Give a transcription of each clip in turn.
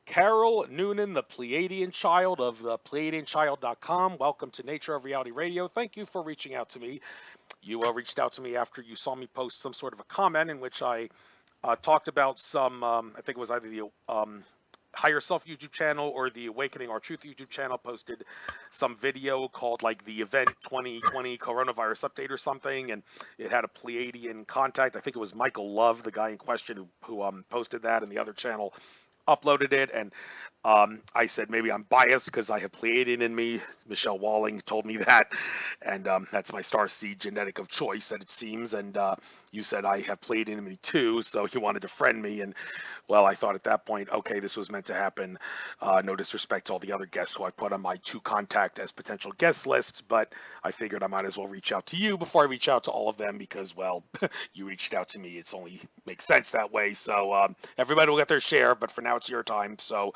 Carol Noonan, the Pleiadian Child of the Pleiadianchild.com. Welcome to Nature of Reality Radio. Thank you for reaching out to me. You reached out to me after you saw me post some sort of a comment in which I talked about some, I think it was either the Higher Self YouTube channel or the Awakening Our Truth YouTube channel posted some video called like the Event 2020 Coronavirus Update or something, and it had a Pleiadian contact. I think it was Michael Love, the guy in question who posted that, and the other channel uploaded it, and I said maybe I'm biased because I have Pleiadian in me. Michelle Walling told me that, and that's my StarSeed genetic of choice, that it seems. And you said I have Pleiadian in me too, so you wanted to friend me. And well, I thought at that point, okay, this was meant to happen. No disrespect to all the other guests who I put on my to contact as potential guest lists, but I figured I might as well reach out to you before I reach out to all of them because, well, you reached out to me. It's only makes sense that way. So everybody will get their share, but for now it's your time. So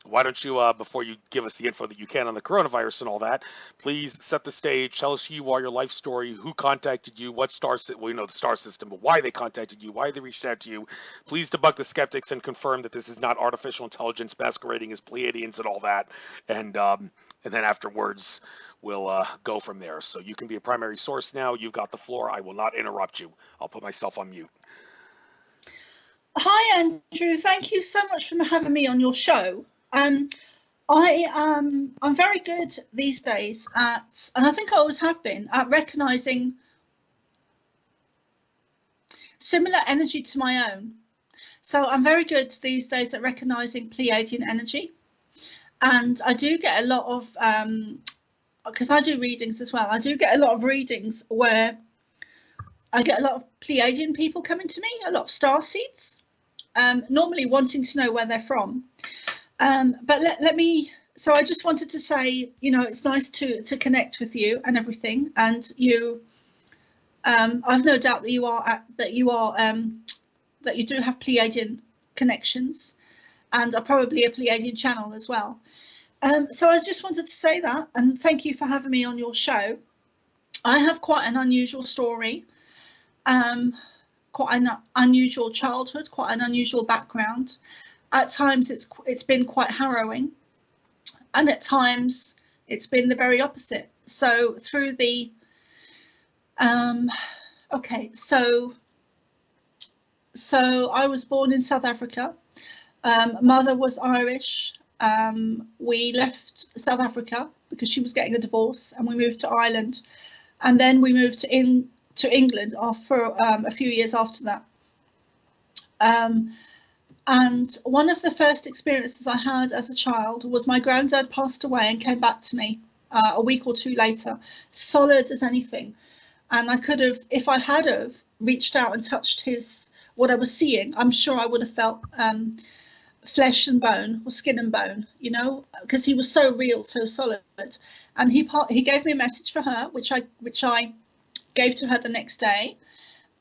why don't you, before you give us the info that you can on the coronavirus and all that, please set the stage, tell us who you are, your life story, who contacted you, what star, well, you know the star system, but why they contacted you, why they reached out to you. Please debunk the skeptics and confirm that this is not artificial intelligence masquerading as Pleiadians and all that. And then afterwards, we'll go from there. So you can be a primary source now. You've got the floor. I will not interrupt you. I'll put myself on mute. Hi, Andrew. Thank you so much for having me on your show. I'm very good these days at, and I think I always have been, at recognizing similar energy to my own. So I'm very good these days at recognizing Pleiadian energy, and I do get a lot of, because I do readings as well, I do get a lot of readings where I get a lot of Pleiadian people coming to me, a lot of starseeds, normally wanting to know where they're from. But let me, so I just wanted to say, you know, it's nice to connect with you and everything, and you, I've no doubt that you do have Pleiadian connections, and are probably a Pleiadian channel as well. So I just wanted to say that, and thank you for having me on your show. I have quite an unusual story, quite an unusual childhood, quite an unusual background. At times it's been quite harrowing, and at times it's been the very opposite. So through the okay, so I was born in South Africa. Mother was Irish. We left South Africa because she was getting a divorce, and we moved to Ireland, and then we moved to England for a few years after that. And one of the first experiences I had as a child was my granddad passed away and came back to me a week or two later, solid as anything. And I could have, if I had have reached out and touched what I was seeing, I'm sure I would have felt flesh and bone, or skin and bone, you know, because he was so real, so solid. And he gave me a message for her, which I gave to her the next day.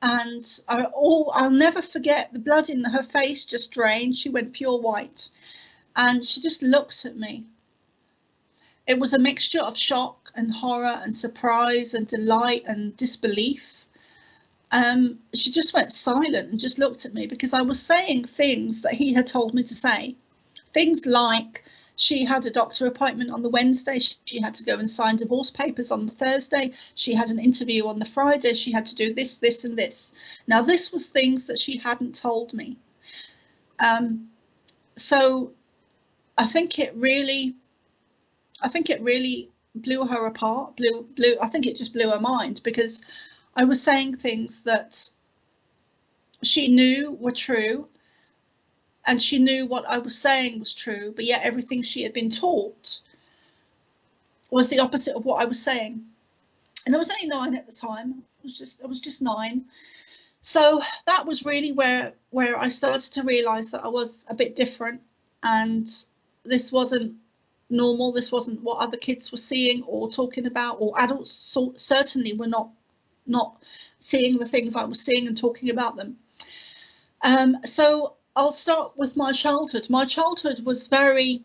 And I'll never forget, the blood in her face just drained. She went pure white, and she just looked at me. It was a mixture of shock and horror and surprise and delight and disbelief. She just went silent and just looked at me, because I was saying things that he had told me to say. Things like, she had a doctor appointment on the Wednesday, she had to go and sign divorce papers on the Thursday, she had an interview on the Friday, she had to do this, this and this. Now this was things that she hadn't told me. So I think it really blew her apart, I think it just blew her mind, because I was saying things that she knew were true, and she knew what I was saying was true, but yet everything she had been taught was the opposite of what I was saying. And I was only 9 at the time. I was just 9. So that was really where I started to realise that I was a bit different, and this wasn't normal. This wasn't what other kids were seeing or talking about, or adults certainly were not seeing the things I was seeing and talking about them. So I'll start with my childhood. My childhood was very,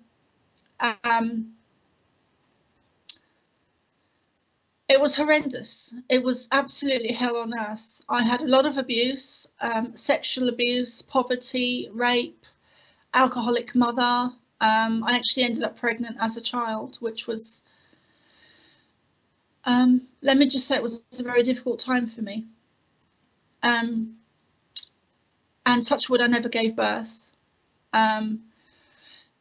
it was horrendous. It was absolutely hell on earth. I had a lot of abuse, sexual abuse, poverty, rape, alcoholic mother, I actually ended up pregnant as a child, which was, let me just say, it was a very difficult time for me. And touch wood, I never gave birth.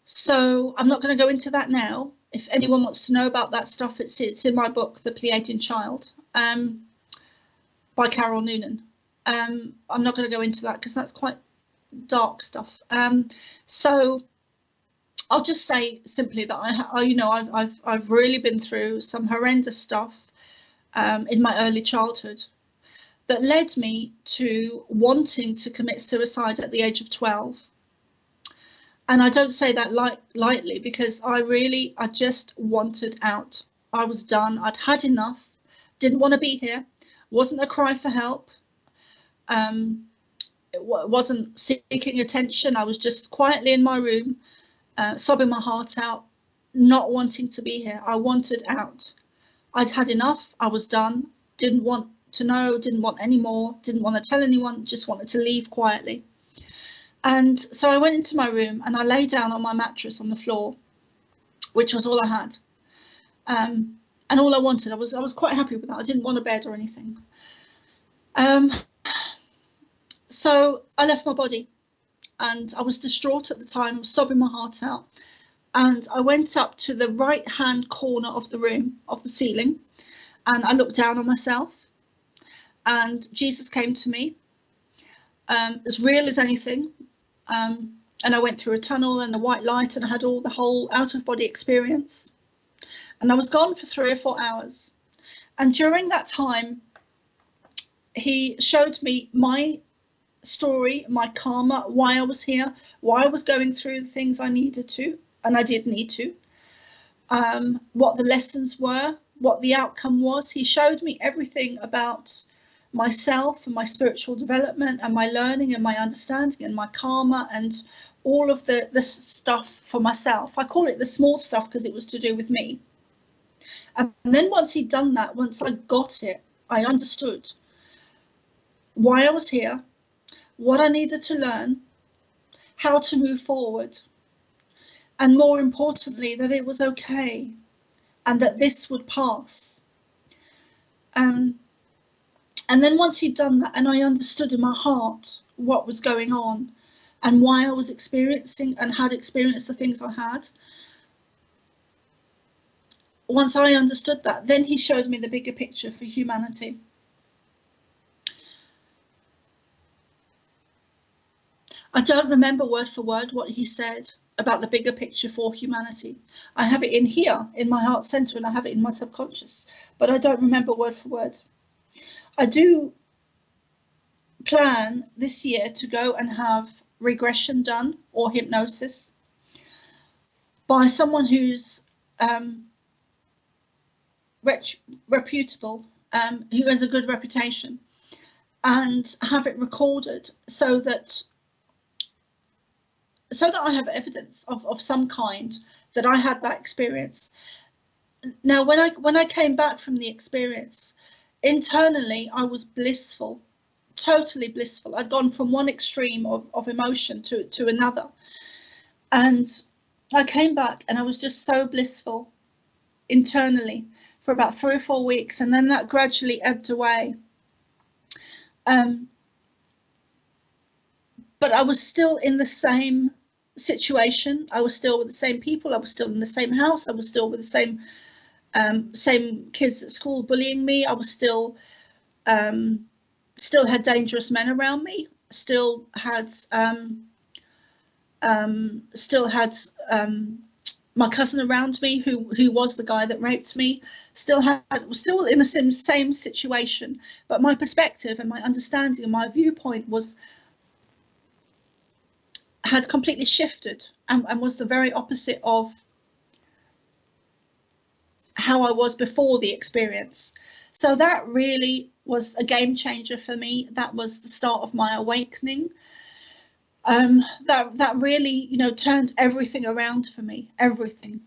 So I'm not going to go into that now. If anyone wants to know about that stuff, it's in my book, The Pleiadian Child, by Noonan. I'm not going to go into that because that's quite dark stuff. So I'll just say simply that I've really been through some horrendous stuff in my early childhood that led me to wanting to commit suicide at the age of 12. And I don't say that lightly, because I just wanted out. I was done. I'd had enough. Didn't want to be here. Wasn't a cry for help. It wasn't seeking attention. I was just quietly in my room, sobbing my heart out, not wanting to be here. I wanted out. I'd had enough. I was done. Didn't want to know, didn't want any more, didn't want to tell anyone, just wanted to leave quietly. And so I went into my room and I lay down on my mattress on the floor, which was all I had. And all I wanted, I was quite happy with that. I didn't want a bed or anything. So I left my body, and I was distraught at the time. I was sobbing my heart out. And I went up to the right-hand corner of the room, of the ceiling, and I looked down on myself. And Jesus came to me, as real as anything. And I went through a tunnel and a white light, and I had the whole out-of-body experience. And I was gone for 3 or 4 hours. And during that time, he showed me my story, my karma, why I was here, why I was going through the things I needed to, and I did need to, what the lessons were, what the outcome was. He showed me everything about myself and my spiritual development and my learning and my understanding and my karma and all of the stuff for myself. I call it the small stuff because it was to do with me. And then once he'd done that, once I got it, I understood why I was here, what I needed to learn, how to move forward, and more importantly, that it was okay and that this would pass. And then once he'd done that and I understood in my heart what was going on and why I was experiencing and had experienced the things I had, once I understood that, then he showed me the bigger picture for humanity. I don't remember word for word what he said about the bigger picture for humanity. I have it in here, in my heart center, and I have it in my subconscious, but I don't remember word for word. I do plan this year to go and have regression done or hypnosis by someone who's reputable, who has a good reputation, and have it recorded so that I have evidence of some kind that I had that experience. Now, when I came back from the experience, internally I was blissful, totally blissful. I'd gone from one extreme of emotion to another, and I came back and I was just so blissful internally for about 3 or 4 weeks, and then that gradually ebbed away. But I was still in the same situation. I was still with the same people. I was still in the same house. I was still with the same kids at school bullying me. I was still had dangerous men around me. Still had my cousin around me who was the guy that raped me. Was still in the same situation, but my perspective and my understanding and my viewpoint had completely shifted and was the very opposite of how I was before the experience. So that really was a game changer for me. That was the start of my awakening. That really, turned everything around for me, everything.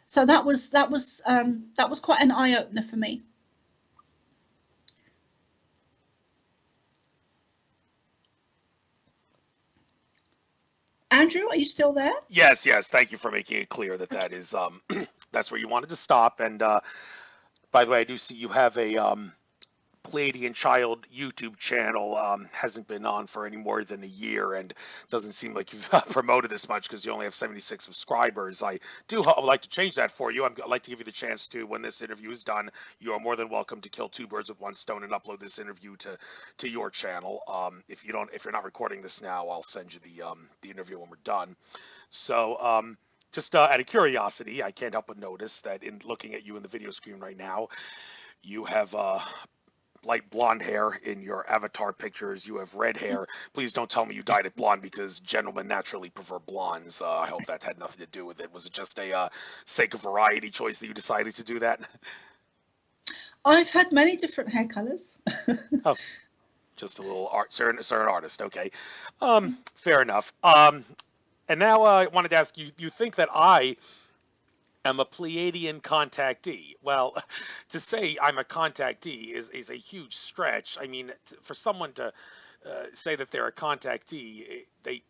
So that was quite an eye-opener for me. Andrew, are you still there? Yes, yes. Thank you for making it clear that that is that's where you wanted to stop. And by the way, I do see you have a Pleiadian Child YouTube channel. Hasn't been on for any more than a year, and doesn't seem like you've promoted this much because you only have 76 subscribers. I do like to change that for you. I'd like to give you the chance to, when this interview is done, you are more than welcome to kill two birds with one stone and upload this interview to your channel. If you're not recording this now, I'll send you the interview when we're done. So just out of curiosity, I can't help but notice that in looking at you in the video screen right now, you have light blonde hair in your avatar pictures. You have red hair. Please don't tell me you dyed it blonde, because gentlemen naturally prefer blondes. I hope that had nothing to do with it. Was it just a sake of variety choice that you decided to do that? I've had many different hair colors. Oh, just a little art. Sir, an artist. Okay, fair enough. And now I wanted to ask you. You think that I am a Pleiadian contactee? Well, to say I'm a contactee is a huge stretch. I mean, for someone to say that they're a contactee, they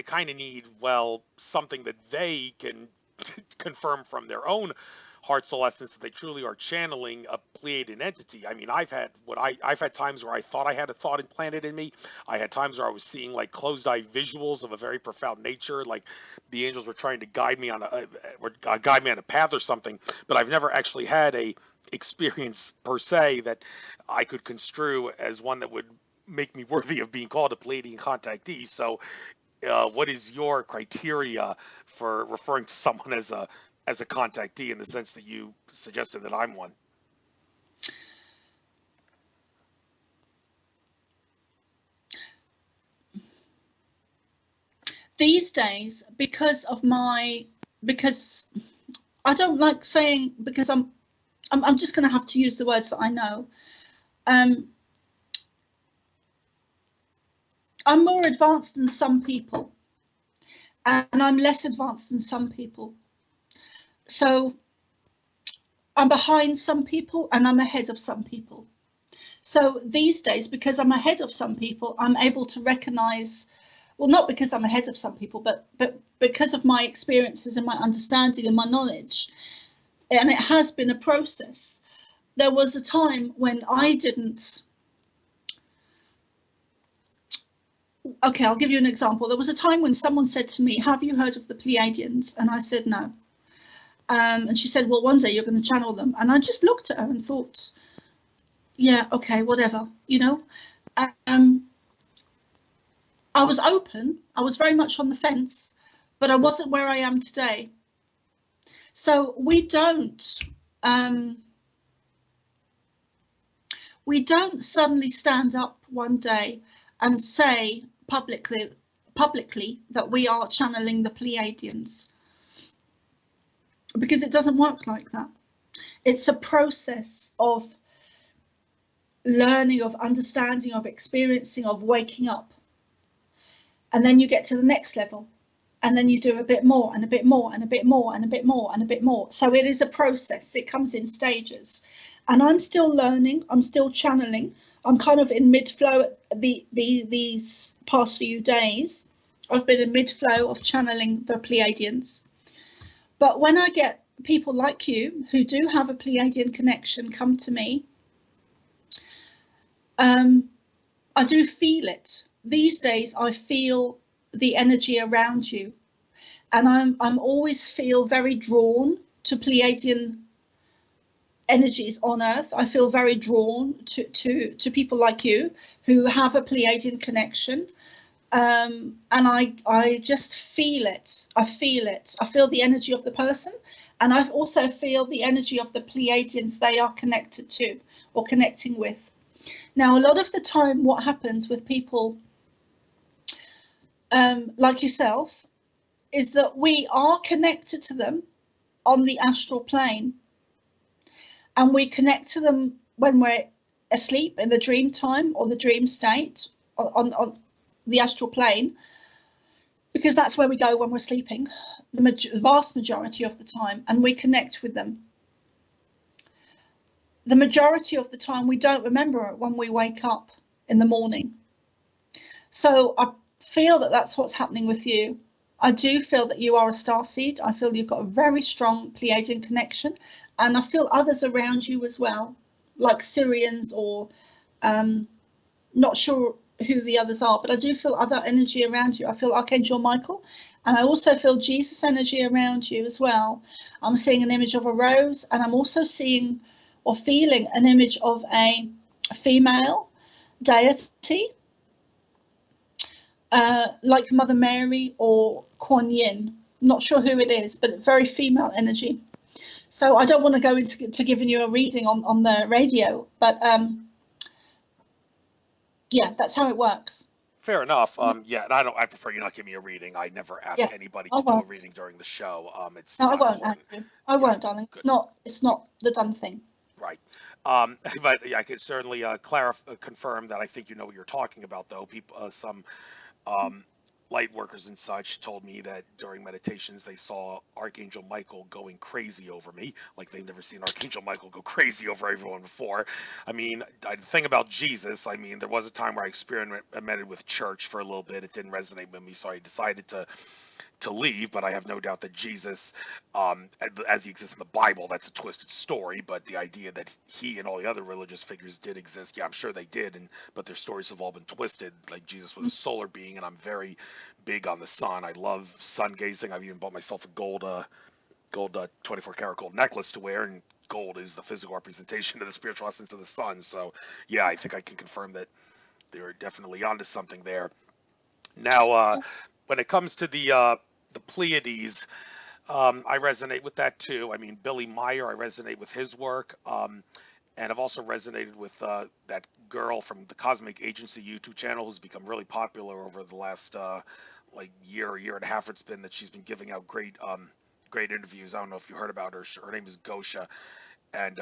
kind of need, well, something that they can confirm from their own heart soul essence that they truly are channeling a Pleiadian entity. I mean, I've had times where I thought I had a thought implanted in me. I had times where I was seeing like closed eye visuals of a very profound nature, like the angels were trying to guide me on a path or something. But I've never actually had a experience per se that I could construe as one that would make me worthy of being called a Pleiadian contactee. So what is your criteria for referring to someone as a contactee, in the sense that you suggested that I'm one? These days, because I don't like saying, because I'm just going to have to use the words that I know. I'm more advanced than some people, and I'm less advanced than some people. So I'm behind some people and I'm ahead of some people. So these days, because I'm ahead of some people, I'm able to recognize, well, not because I'm ahead of some people, but because of my experiences and my understanding and my knowledge. And it has been a process. There was a time when I didn't. Okay, I'll give you an example. There was a time when someone said to me, "Have you heard of the Pleiadians?" And I said, "No." And she said, "Well, one day you're going to channel them." And I just looked at her and thought, yeah, okay, whatever, you know. I was open. I was very much on the fence, but I wasn't where I am today. So we don't suddenly stand up one day and say publicly that we are channeling the Pleiadians, because it doesn't work like that. It's a process of learning, of understanding, of experiencing, of waking up. And then you get to the next level, and then you do a bit more and a bit more and a bit more and a bit more and a bit more. So it is a process. It comes in stages. And I'm still learning. I'm still channeling. I'm kind of in mid-flow these past few days. I've been in mid-flow of channeling the Pleiadians. But when I get people like you who do have a Pleiadian connection come to me, I do feel it. These days I feel the energy around you, and I'm always feel very drawn to Pleiadian energies on Earth. I feel very drawn to people like you who have a Pleiadian connection. And I just feel it. I feel it. I feel the energy of the person, and I also feel the energy of the Pleiadians they are connected to or connecting with. Now, a lot of the time, what happens with people like yourself is that we are connected to them on the astral plane, and we connect to them when we're asleep in the dream time or the dream state on the astral plane, because that's where we go when we're sleeping the vast majority of the time, and we connect with them. The majority of the time we don't remember it when we wake up in the morning. So I feel that that's what's happening with you. I do feel that you are a starseed. I feel you've got a very strong Pleiadian connection, and I feel others around you as well, like Syrians or not sure who the others are, but I do feel other energy around you. I feel Archangel Michael, and I also feel Jesus energy around you as well. I'm seeing an image of a rose, and I'm also seeing or feeling an image of a female deity, like Mother Mary or Kuan Yin. Not sure who it is, but very female energy. So I don't want to go into giving you a reading on the radio, but yeah, that's how it works. Fair enough. Yeah, and I prefer you not give me a reading. I never ask Yeah, anybody I to do a won't. reading during the show. It's No, I not won't, important. Andrew. I Yeah, won't, darling. good. It's not the done thing. Right. But yeah, I can certainly confirm that I think you know what you're talking about, though. People, some um, light workers and such told me that during meditations they saw Archangel Michael going crazy over me, like they've never seen Archangel Michael go crazy over everyone before. I mean, the thing about Jesus, I mean, there was a time where I experimented with church for a little bit. It didn't resonate with me, so I decided to leave, but I have no doubt that Jesus, as he exists in the Bible, that's a twisted story. But the idea that he and all the other religious figures did exist, yeah, I'm sure they did, but their stories have all been twisted. Like Jesus was a solar being, and I'm very big on the sun. I love sun gazing. I've even bought myself a gold 24 karat gold necklace to wear, and gold is the physical representation of the spiritual essence of the sun. So yeah, I think I can confirm that they're definitely onto something there. Now, when it comes to the Pleiades, I resonate with that too. I mean, Billy Meyer, I resonate with his work, and I've also resonated with that girl from the Cosmic Agency YouTube channel who's become really popular over the last like year and a half. It's been that she's been giving out great interviews. I don't know if you heard about her. Her name is Gosha, and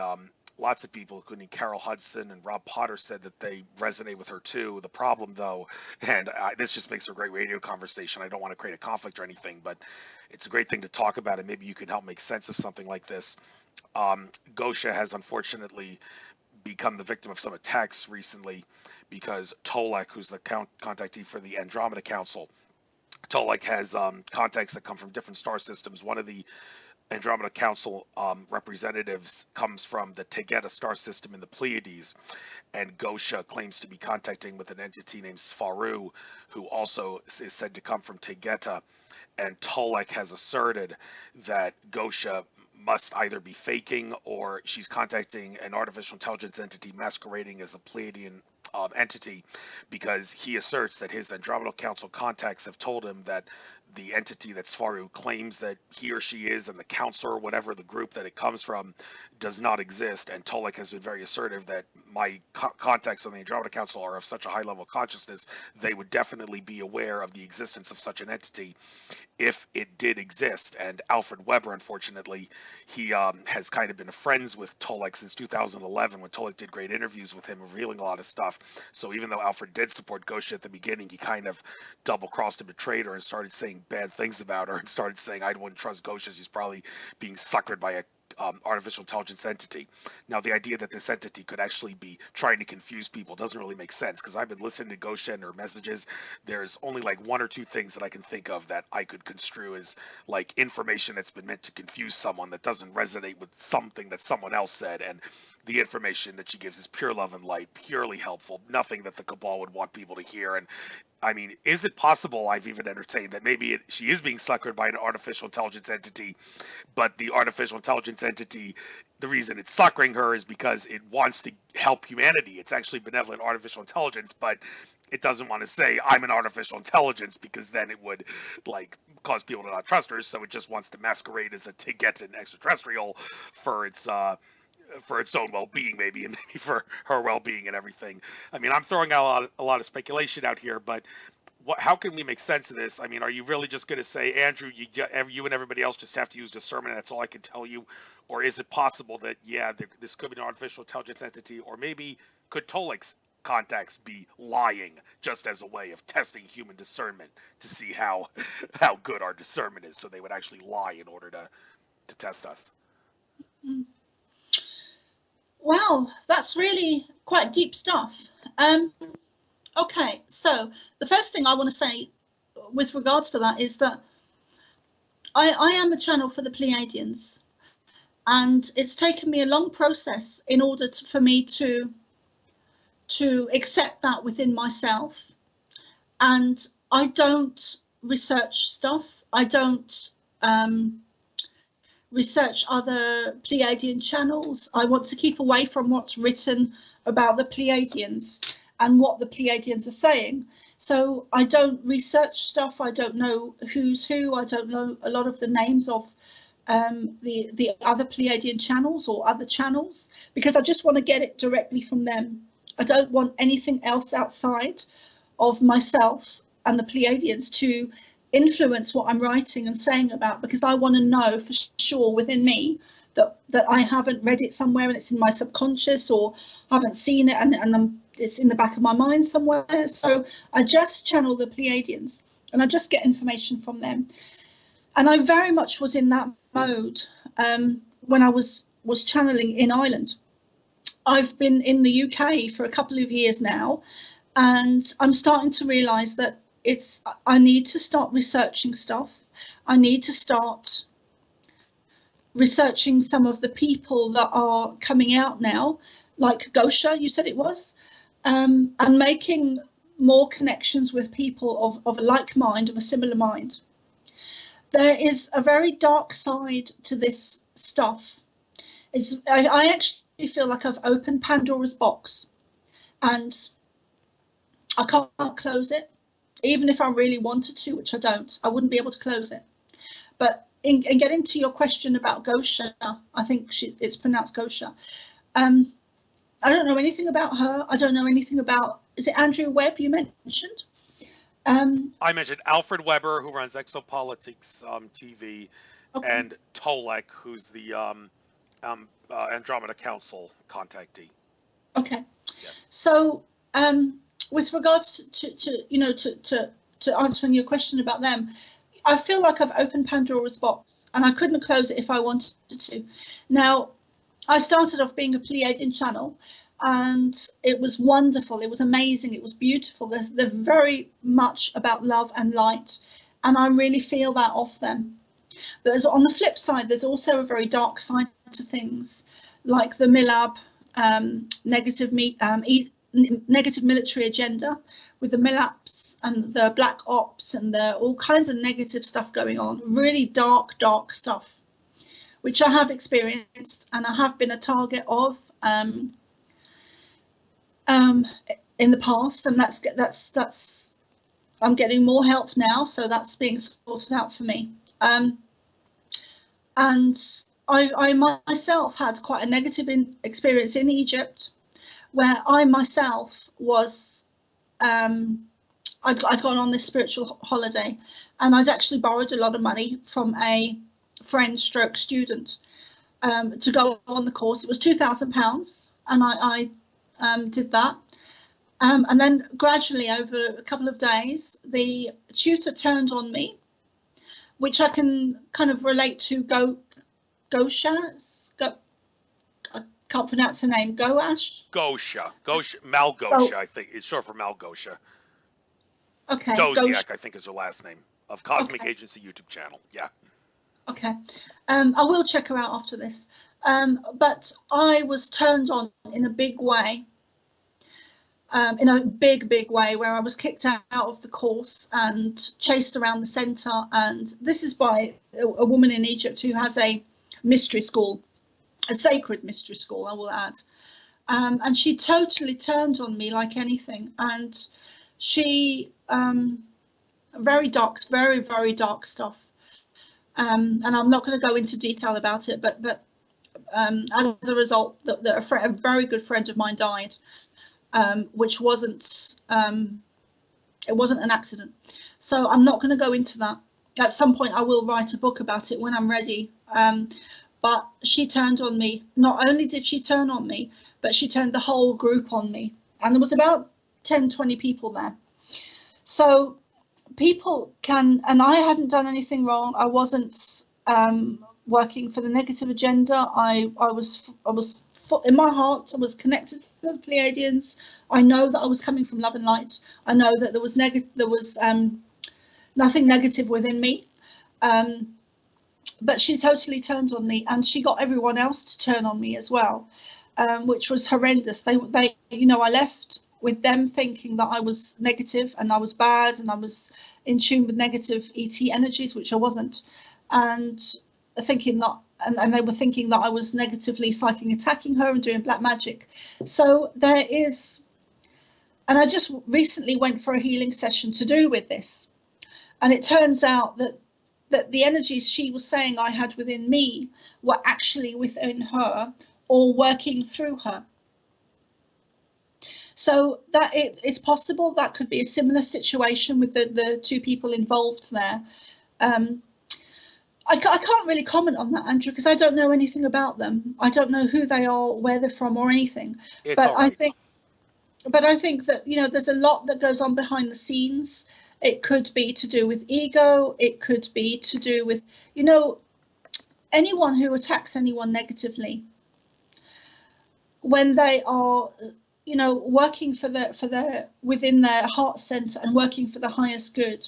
lots of people, including Carol Hudson and Rob Potter, said that they resonate with her too. The problem, though, and this just makes for a great radio conversation. I don't want to create a conflict or anything, but it's a great thing to talk about, and maybe you can help make sense of something like this. Gosha has unfortunately become the victim of some attacks recently because Tolek, who's the contactee for the Andromeda Council, Tolek has contacts that come from different star systems. One of the Andromeda Council representatives comes from the Tegeta star system in the Pleiades, and Gosha claims to be contacting with an entity named Svaru, who also is said to come from Tegeta. And Tolek has asserted that Gosha must either be faking or she's contacting an artificial intelligence entity masquerading as a Pleiadian entity, because he asserts that his Andromeda Council contacts have told him that the entity that Svaru claims that he or she is, and the council or whatever the group that it comes from, does not exist. And Tolek has been very assertive that my contacts on the Andromeda Council are of such a high level of consciousness, they would definitely be aware of the existence of such an entity if it did exist. And Alfred Weber, unfortunately, he has kind of been friends with Tolek since 2011, when Tolek did great interviews with him, revealing a lot of stuff. So even though Alfred did support Gosha at the beginning, he kind of double-crossed and betrayed her and started saying bad things about her, and started saying, I wouldn't trust Gosha, she's probably being suckered by a artificial intelligence entity. Now, the idea that this entity could actually be trying to confuse people doesn't really make sense, because I've been listening to Gosha and her messages. There's only like one or two things that I can think of that I could construe as like information that's been meant to confuse someone that doesn't resonate with something that someone else said. And the information that she gives is pure love and light, purely helpful, nothing that the cabal would want people to hear. And I mean, is it possible, I've even entertained, that maybe she is being suckered by an artificial intelligence entity, but the artificial intelligence entity, the reason it's suckering her is because it wants to help humanity. It's actually benevolent artificial intelligence, but it doesn't want to say, I'm an artificial intelligence, because then it would like cause people to not trust her. So it just wants to masquerade as a Tegetan extraterrestrial for its own well-being, maybe, and maybe for her well-being and everything. I mean, I'm throwing out a lot of speculation out here, but how can we make sense of this? I mean, are you really just going to say, Andrew, you and everybody else just have to use discernment, that's all I can tell you? Or is it possible that, yeah, this could be an artificial intelligence entity, or maybe could Tolek's contacts be lying just as a way of testing human discernment to see how good our discernment is, so they would actually lie in order to test us? Well, that's really quite deep stuff. Okay, so the first thing I want to say with regards to that is that I am a channel for the Pleiadians, and it's taken me a long process in order for me to accept that within myself. And I don't research stuff. I don't research other Pleiadian channels. I want to keep away from what's written about the Pleiadians and what the Pleiadians are saying. So I don't research stuff. I don't know who's who. I don't know a lot of the names of the other Pleiadian channels or other channels, because I just want to get it directly from them. I don't want anything else outside of myself and the Pleiadians to influence what I'm writing and saying about, because I want to know for sure within me that I haven't read it somewhere and it's in my subconscious, or haven't seen it and it's in the back of my mind somewhere. So I just channel the Pleiadians and I just get information from them. And I very much was in that mode when I was channeling in Ireland. I've been in the UK for a couple of years now, and I'm starting to realise that I need to start researching stuff. I need to start researching some of the people that are coming out now, like Gosha, you said it was, and making more connections with people of a like mind, of a similar mind. There is a very dark side to this stuff. I actually feel like I've opened Pandora's box, and I can't close it. Even if I really wanted to, which I don't, I wouldn't be able to close it. But in getting to your question about Gosha, I think it's pronounced Gosha. I don't know anything about her. I don't know anything about, is it Andrew Webb you mentioned? I mentioned Alfred Weber, who runs Exopolitics TV, Okay. and Tolek, who's the Andromeda Council contactee. Okay. Yeah. So with regards to answering your question about them, I feel like I've opened Pandora's box and I couldn't close it if I wanted to. Now, I started off being a Pleiadian channel, and it was wonderful. It was amazing. It was beautiful. They're very much about love and light, and I really feel that off them. But on the flip side, there's also a very dark side to things, like the Milab negative military agenda with the Milaps and the Black Ops and all kinds of negative stuff going on. Really dark stuff, which I have experienced and I have been a target of in the past, and that's I'm getting more help now, so that's being sorted out for me. And I myself had quite a negative experience in Egypt, where I myself was I'd gone on this spiritual holiday, and I'd actually borrowed a lot of money from a friend stroke student to go on the course. It was £2,000, and I did that. And then gradually over a couple of days, the tutor turned on me, which I can kind of relate to Gosha. I can't pronounce her name. Gosha, Malgosha, I think. It's short for Malgosha. Okay. Doziak, I think, is her last name, of Cosmic Agency YouTube channel. Yeah. Okay. I will check her out after this. But I was turned on in a big way. In a big way, where I was kicked out of the course and chased around the centre. And this is by a woman in Egypt who has a mystery school, a sacred mystery school, I will add. And she totally turned on me like anything. And she, very dark stuff. And I'm not going to go into detail about it, but as a result, a very good friend of mine died. Which wasn't it wasn't an accident, so I'm not going to go into that. At some point I will write a book about it when I'm ready, but she turned on me. Not only did she turn on me, but she turned the whole group on me, and there was about 10-20 people there. So people can, and I hadn't done anything wrong. I wasn't working for the negative agenda. I was in my heart, I was connected to the Pleiadians. I know that I was coming from love and light. I know that there was nothing negative within me. But she totally turned on me, and she got everyone else to turn on me as well, which was horrendous. They, you know, I left with them thinking that I was negative and I was bad and I was in tune with negative ET energies, which I wasn't, and thinking that, and they were thinking that I was negatively psychic attacking her and doing black magic. So there is, and I just recently went for a healing session to do with this, and it turns out that the energies she was saying I had within me were actually within her or working through her. So that it's possible that could be a similar situation with the two people involved there. I can't really comment on that, Andrew, because I don't know anything about them. I don't know who they are, where they're from, or anything. But I think that, you know, there's a lot that goes on behind the scenes. It could be to do with ego. It could be to do with, you know, anyone who attacks anyone negatively, when they are, you know, working for their within their heart center and working for the highest good.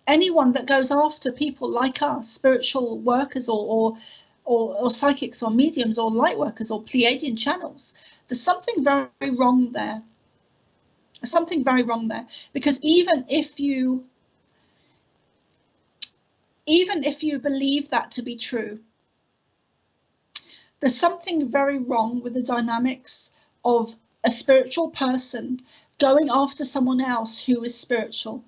Anyone that goes after people like us, spiritual workers or psychics or mediums or light workers or Pleiadian channels, there's something very wrong there. Something very wrong there, because even if you believe that to be true, there's something very wrong with the dynamics of a spiritual person going after someone else who is spiritual,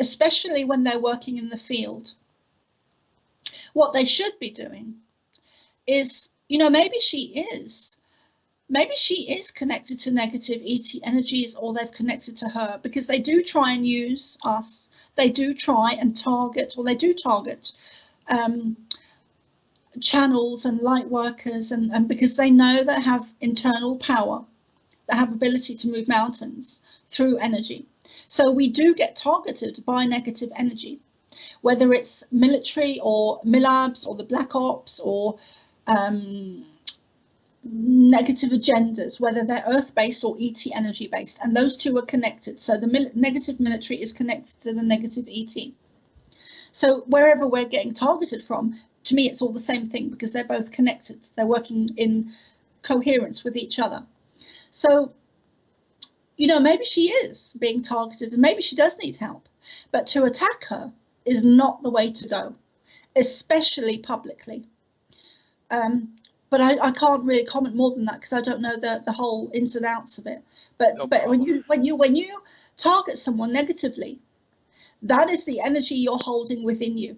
especially when they're working in the field. What they should be doing is, you know, maybe she is connected to negative ET energies, or they've connected to her, because they do try and use us. They do try and target, or they do target channels and light workers, and because they know they have internal power, they have ability to move mountains through energy. So we do get targeted by negative energy, whether it's military or Milabs or the Black Ops or negative agendas, whether they're earth-based or ET energy-based, and those two are connected. So the negative military is connected to the negative ET. So wherever we're getting targeted from, to me, it's all the same thing, because they're both connected. They're working in coherence with each other. So, you know, maybe she is being targeted and maybe she does need help, but to attack her is not the way to go, especially publicly. But I can't really comment more than that, because I don't know the whole ins and outs of it. But No but problem. when you target someone negatively, that is the energy you're holding within you.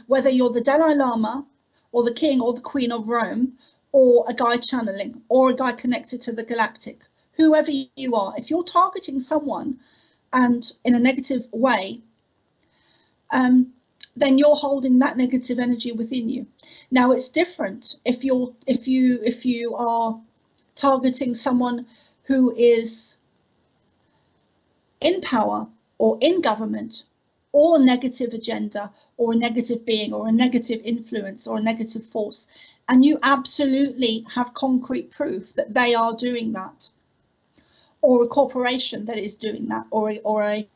Whether you're the Dalai Lama or the King or the Queen of Rome, or a guy channeling, or a guy connected to the galactic, whoever you are, if you're targeting someone and in a negative way, then you're holding that negative energy within you. Now it's different if you are targeting someone who is in power or in government, or a negative agenda, or a negative being, or a negative influence, or a negative force, and you absolutely have concrete proof that they are doing that, or a corporation that is doing that, or a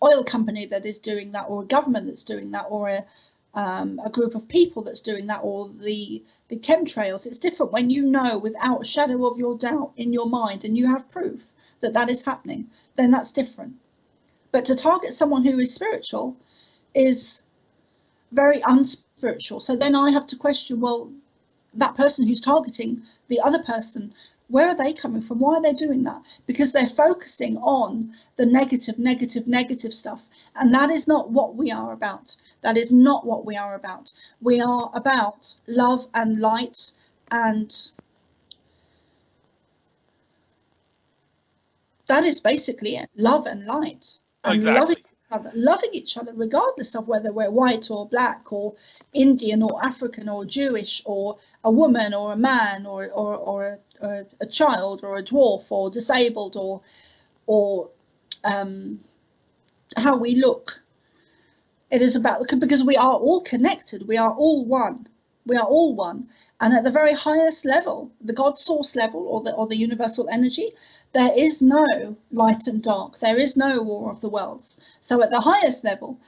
oil company that is doing that, or a government that's doing that, or a group of people that's doing that, or the chemtrails. It's different when you know without a shadow of your doubt in your mind, and you have proof that that is happening. Then that's different. But to target someone who is spiritual is very unspiritual. So then I have to question, well, that person who's targeting the other person, where are they coming from? Why are they doing that? Because they're focusing on the negative stuff. And that is not what we are about. That is not what we are about. We are about love and light, and that is basically it. Love and light. And Exactly. loving each other, regardless of whether we're white or black or Indian or African or Jewish or a woman or a man or a child or a dwarf or disabled or how we look. It is about, because we are all connected. We are all one. We are all one. And at the very highest level, the God source level, or the universal energy, there is no light and dark. There is no war of the worlds. So at the highest level,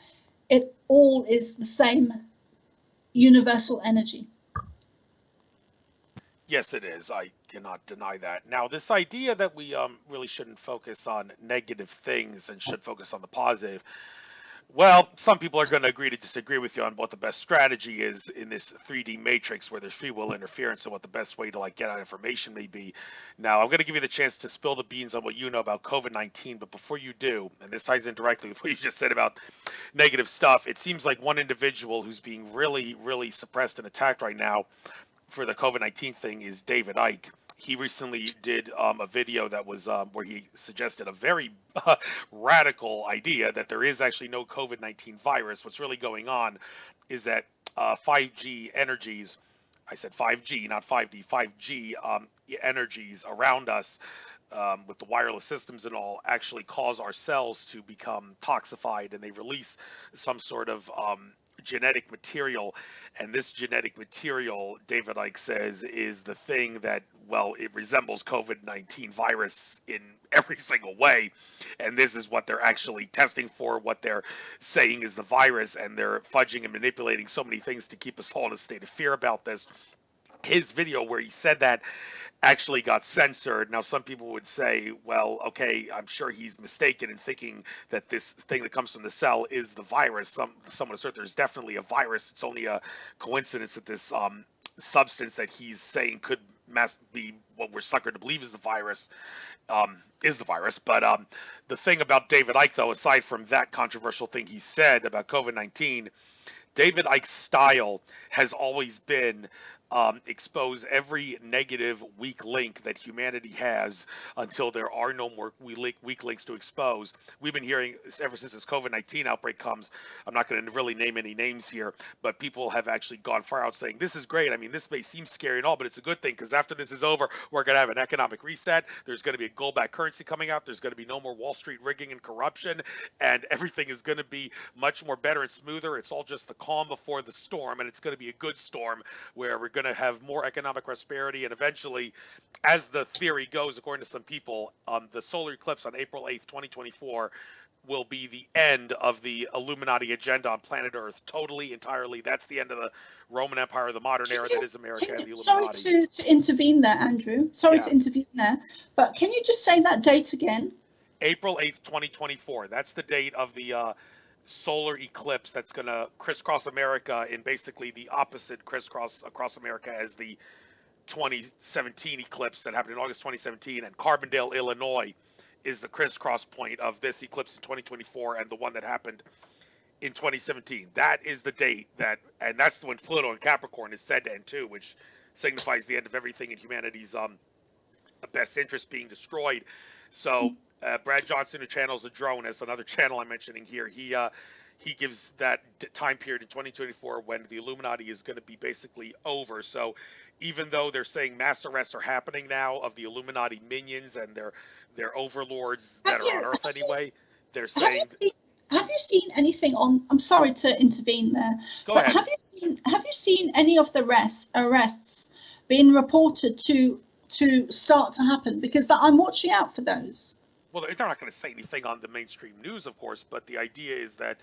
it all is the same universal energy. Yes, it is. I cannot deny that. Now, this idea that we really shouldn't focus on negative things and should focus on the positive. Well, some people are going to agree to disagree with you on what the best strategy is in this 3D matrix where there's free will interference and what the best way to like get out information may be. Now, I'm going to give you the chance to spill the beans on what you know about COVID-19, but before you do, and this ties in directly with what you just said about negative stuff, it seems like one individual who's being really, really suppressed and attacked right now for the COVID-19 thing is David Icke. He recently did a video that was where he suggested a very radical idea that there is actually no COVID-19 virus. What's really going on is that 5G energies, I said 5G, not 5D, 5G energies around us with the wireless systems and all actually cause our cells to become toxified, and they release some sort of genetic material, and this genetic material, David Icke says, is the thing that, well, it resembles COVID-19 virus in every single way, and this is what they're actually testing for, what they're saying is the virus, and they're fudging and manipulating so many things to keep us all in a state of fear about this. His video where he said that actually got censored. Now, some people would say, well, okay, I'm sure he's mistaken in thinking that this thing that comes from the cell is the virus. Some would assert there's definitely a virus. It's only a coincidence that this substance that he's saying could be what we're suckered to believe is the virus. But the thing about David Icke, though, aside from that controversial thing he said about COVID-19, David Icke's style has always been expose every negative weak link that humanity has until there are no more weak links to expose. We've been hearing ever since this COVID-19 outbreak comes, I'm not going to really name any names here, but people have actually gone far out saying this is great. I mean, this may seem scary and all, but it's a good thing because after this is over, we're going to have an economic reset. There's going to be a gold-backed currency coming out. There's going to be no more Wall Street rigging and corruption, and everything is going to be much more better and smoother. It's all just the calm before the storm, and it's going to be a good storm where we're going to have more economic prosperity, and eventually, as the theory goes, according to some people, the solar eclipse on April 8th, 2024 will be the end of the Illuminati agenda on planet Earth, totally, entirely. That's the end of the Roman Empire, the modern era that is America and the Illuminati. Sorry to intervene there, Andrew. Sorry to intervene there, but can you just say that date again? April 8th, 2024. That's the date of the solar eclipse that's going to crisscross America in basically the opposite crisscross across America as the 2017 eclipse that happened in August 2017, and Carbondale, Illinois is the crisscross point of this eclipse in 2024 and the one that happened in 2017. That is the date that, and that's when Pluto and Capricorn is said to end too, which signifies the end of everything in humanity's best interest being destroyed. So Brad Johnson, who channels the drone, as another channel I'm mentioning here, he gives that time period in 2024 when the Illuminati is going to be basically over. So even though they're saying mass arrests are happening now of the Illuminati minions and their overlords that are on Earth anyway, they're saying. Have you seen anything on? I'm sorry to intervene there. Go ahead. Have you seen any of the arrests being reported to start to happen? Because I'm watching out for those. Well, they're not going to say anything on the mainstream news, of course, but the idea is that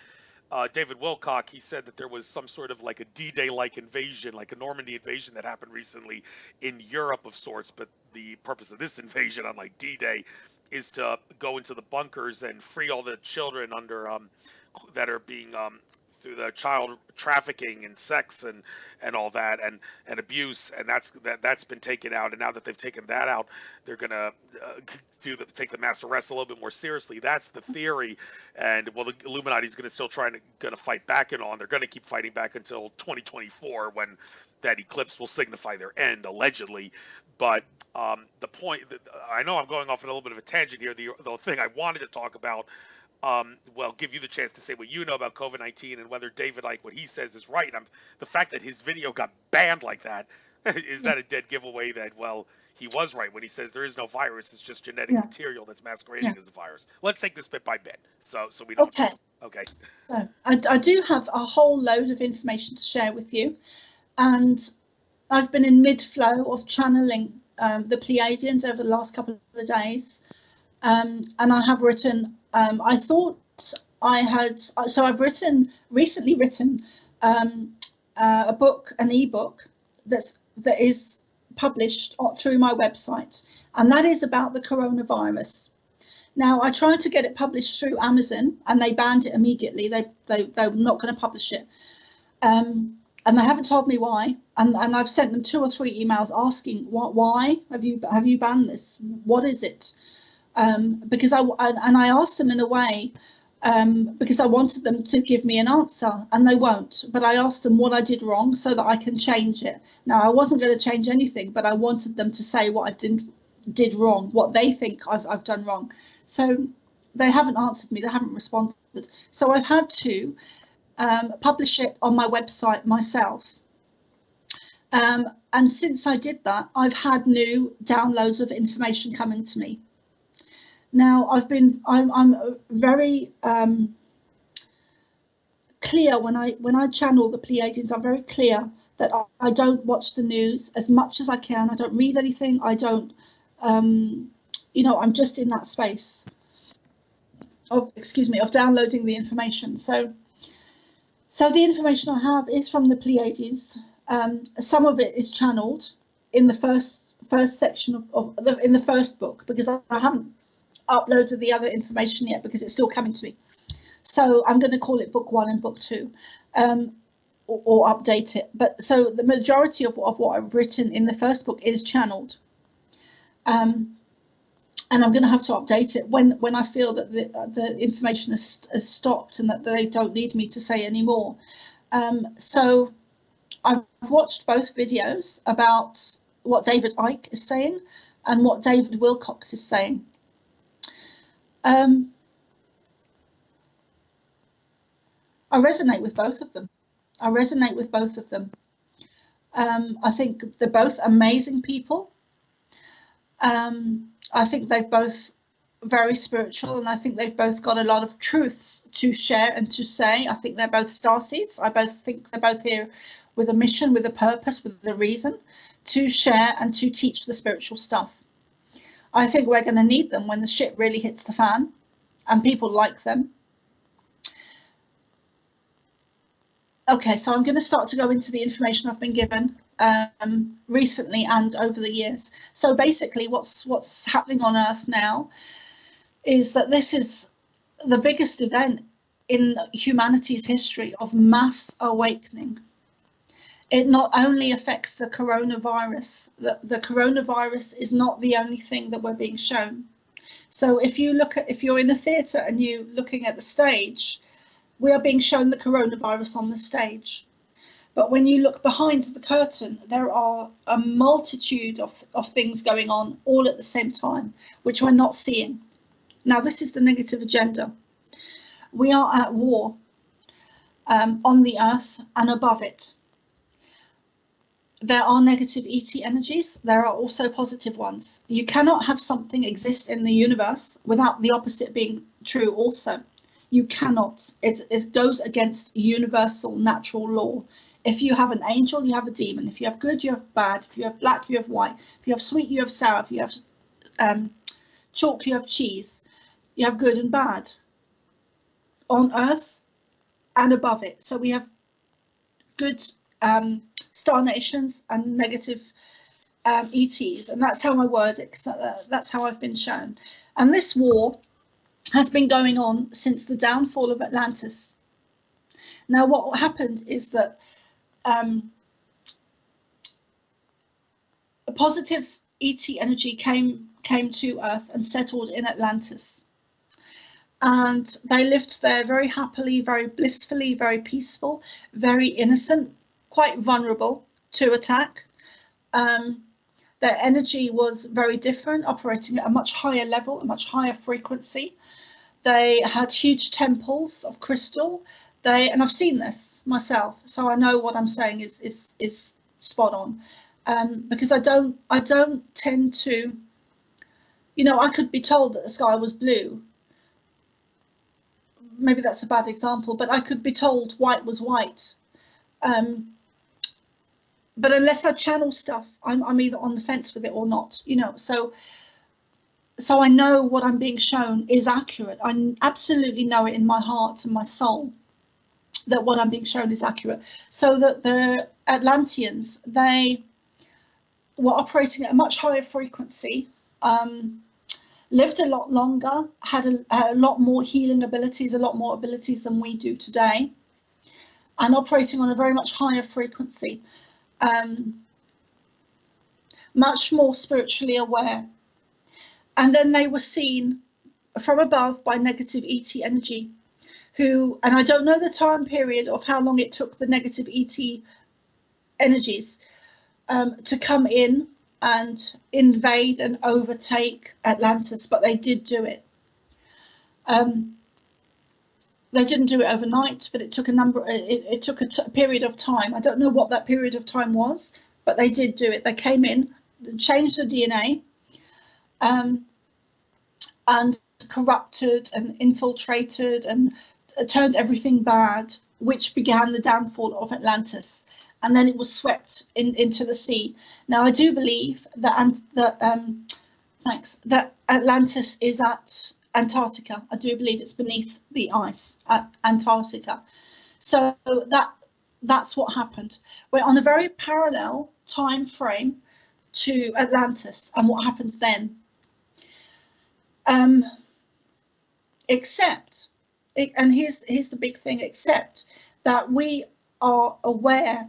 David Wilcock, he said that there was some sort of like a D-Day-like invasion, like a Normandy invasion that happened recently in Europe of sorts, but the purpose of this invasion, unlike D-Day, is to go into the bunkers and free all the children under that are being through the child trafficking and sex and all that and abuse, and that's been taken out. And now that they've taken that out, they're gonna take the mass arrest a little bit more seriously. That's the theory. And well, the Illuminati's gonna fight back and all, and they're gonna keep fighting back until 2024 when that eclipse will signify their end, allegedly. But the point that I know I'm going off on a little bit of a tangent here. The thing I wanted to talk about, well, give you the chance to say what you know about COVID-19 and whether David Icke, what he says is right. The fact that his video got banned like that, is that a dead giveaway that, well, he was right when he says there is no virus, it's just genetic material that's masquerading as a virus. Let's take this bit by bit, so we don't. Okay. Okay. So I do have a whole load of information to share with you. and I've been in mid-flow of channeling the Pleiadians over the last couple of days, and I have written. I thought I had. So I've recently written a book, an ebook that is published through my website, and that is about the coronavirus. Now, I tried to get it published through Amazon, and they banned it immediately. They're not going to publish it, and they haven't told me why. And I've sent them 2 or 3 emails asking why have you banned this? What is it? Because I asked them in a way because I wanted them to give me an answer, and they won't. But I asked them what I did wrong so that I can change it. Now, I wasn't going to change anything, but I wanted them to say what I did wrong, what they think I've done wrong. So they haven't answered me, they haven't responded. So I've had to publish it on my website myself. And since I did that, I've had new downloads of information coming to me. Now I'm very clear when I channel the Pleiadians. I'm very clear that I don't watch the news as much as I can. I don't read anything. I don't, I'm just in that space of downloading the information. So the information I have is from the Pleiadians. Some of it is channeled in the first section in the first book, because I haven't uploaded the other information yet because it's still coming to me. So I'm going to call it book 1 and book 2, or update it. But so the majority of what I've written in the first book is channeled, and I'm going to have to update it when I feel that the information has stopped and that they don't need me to say any more. So I've watched both videos about what David Icke is saying and what David Wilcox is saying. I resonate with both of them. I think they're both amazing people. I think they're both very spiritual, and I think they've both got a lot of truths to share and to say. I think they're both starseeds. I think they're both here with a mission, with a purpose, with a reason to share and to teach the spiritual stuff. I think we're going to need them when the shit really hits the fan and people like them. Okay, so I'm going to start to go into the information I've been given recently and over the years. So basically what's happening on Earth now is that this is the biggest event in humanity's history of mass awakening. It not only affects the coronavirus, the coronavirus is not the only thing that we're being shown. So if you're in a theatre and you're looking at the stage, we are being shown the coronavirus on the stage. But when you look behind the curtain, there are a multitude of things going on all at the same time, which we're not seeing. Now, this is the negative agenda. We are at war on the earth and above it. There are negative ET energies. There are also positive ones. You cannot have something exist in the universe without the opposite being true also. You cannot. It goes against universal natural law. If you have an angel, you have a demon. If you have good, you have bad. If you have black, you have white. If you have sweet, you have sour. If you have chalk, you have cheese. You have good and bad on Earth and above it. So we have good star nations and negative ETs, and that's how I word it, because that's how I've been shown. And this war has been going on since the downfall of Atlantis. Now, what happened is that a positive ET energy came to Earth and settled in Atlantis. And they lived there very happily, very blissfully, very peaceful, very innocent, quite vulnerable to attack. Their energy was very different, operating at a much higher level, a much higher frequency. They had huge temples of crystal. And I've seen this myself, so I know what I'm saying is spot on. Because I don't tend to, I could be told that the sky was blue. Maybe that's a bad example, but I could be told white was white. but unless I channel stuff, I'm either on the fence with it or not, you know. So I know what I'm being shown is accurate. I absolutely know it in my heart and my soul that what I'm being shown is accurate. So that the Atlanteans, they were operating at a much higher frequency, lived a lot longer, had a lot more healing abilities, a lot more abilities than we do today, and operating on a very much higher frequency, much more spiritually aware. And then they were seen from above by negative ET energy, who, and I don't know the time period of how long it took the negative ET energies to come in and invade and overtake Atlantis, but they did do it. They didn't do it overnight, but it took it took a period of time. I don't know what that period of time was, but they did do it. They came in, changed the DNA, and corrupted and infiltrated and turned everything bad, which began the downfall of Atlantis. And then it was swept into the sea. Now, I do believe that that Atlantis is at Antarctica. I do believe it's beneath the ice at Antarctica. So that's what happened. We're on a very parallel time frame to Atlantis and what happened then. Except, and here's the big thing, except that we are aware,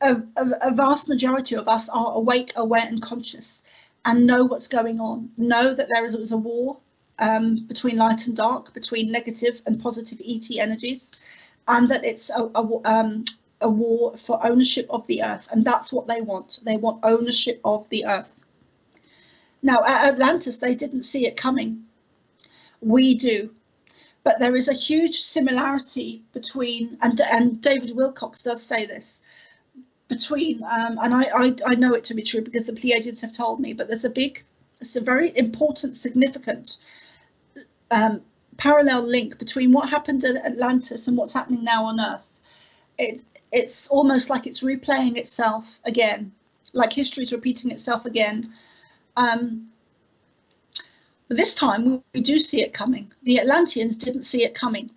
a vast majority of us are awake, aware and conscious and know what's going on, know that there was a war between light and dark, between negative and positive ET energies, and that it's a war for ownership of the earth, and that's what they want. They want ownership of the earth. Now, at Atlantis, they didn't see it coming. We do. But there is a huge similarity between, and David Wilcox does say this, between, and I know it to be true because the Pleiadians have told me, but it's a very important, significant parallel link between what happened at Atlantis and what's happening now on Earth. It's almost like it's replaying itself again, like history is repeating itself again. But this time we do see it coming. The Atlanteans didn't see it coming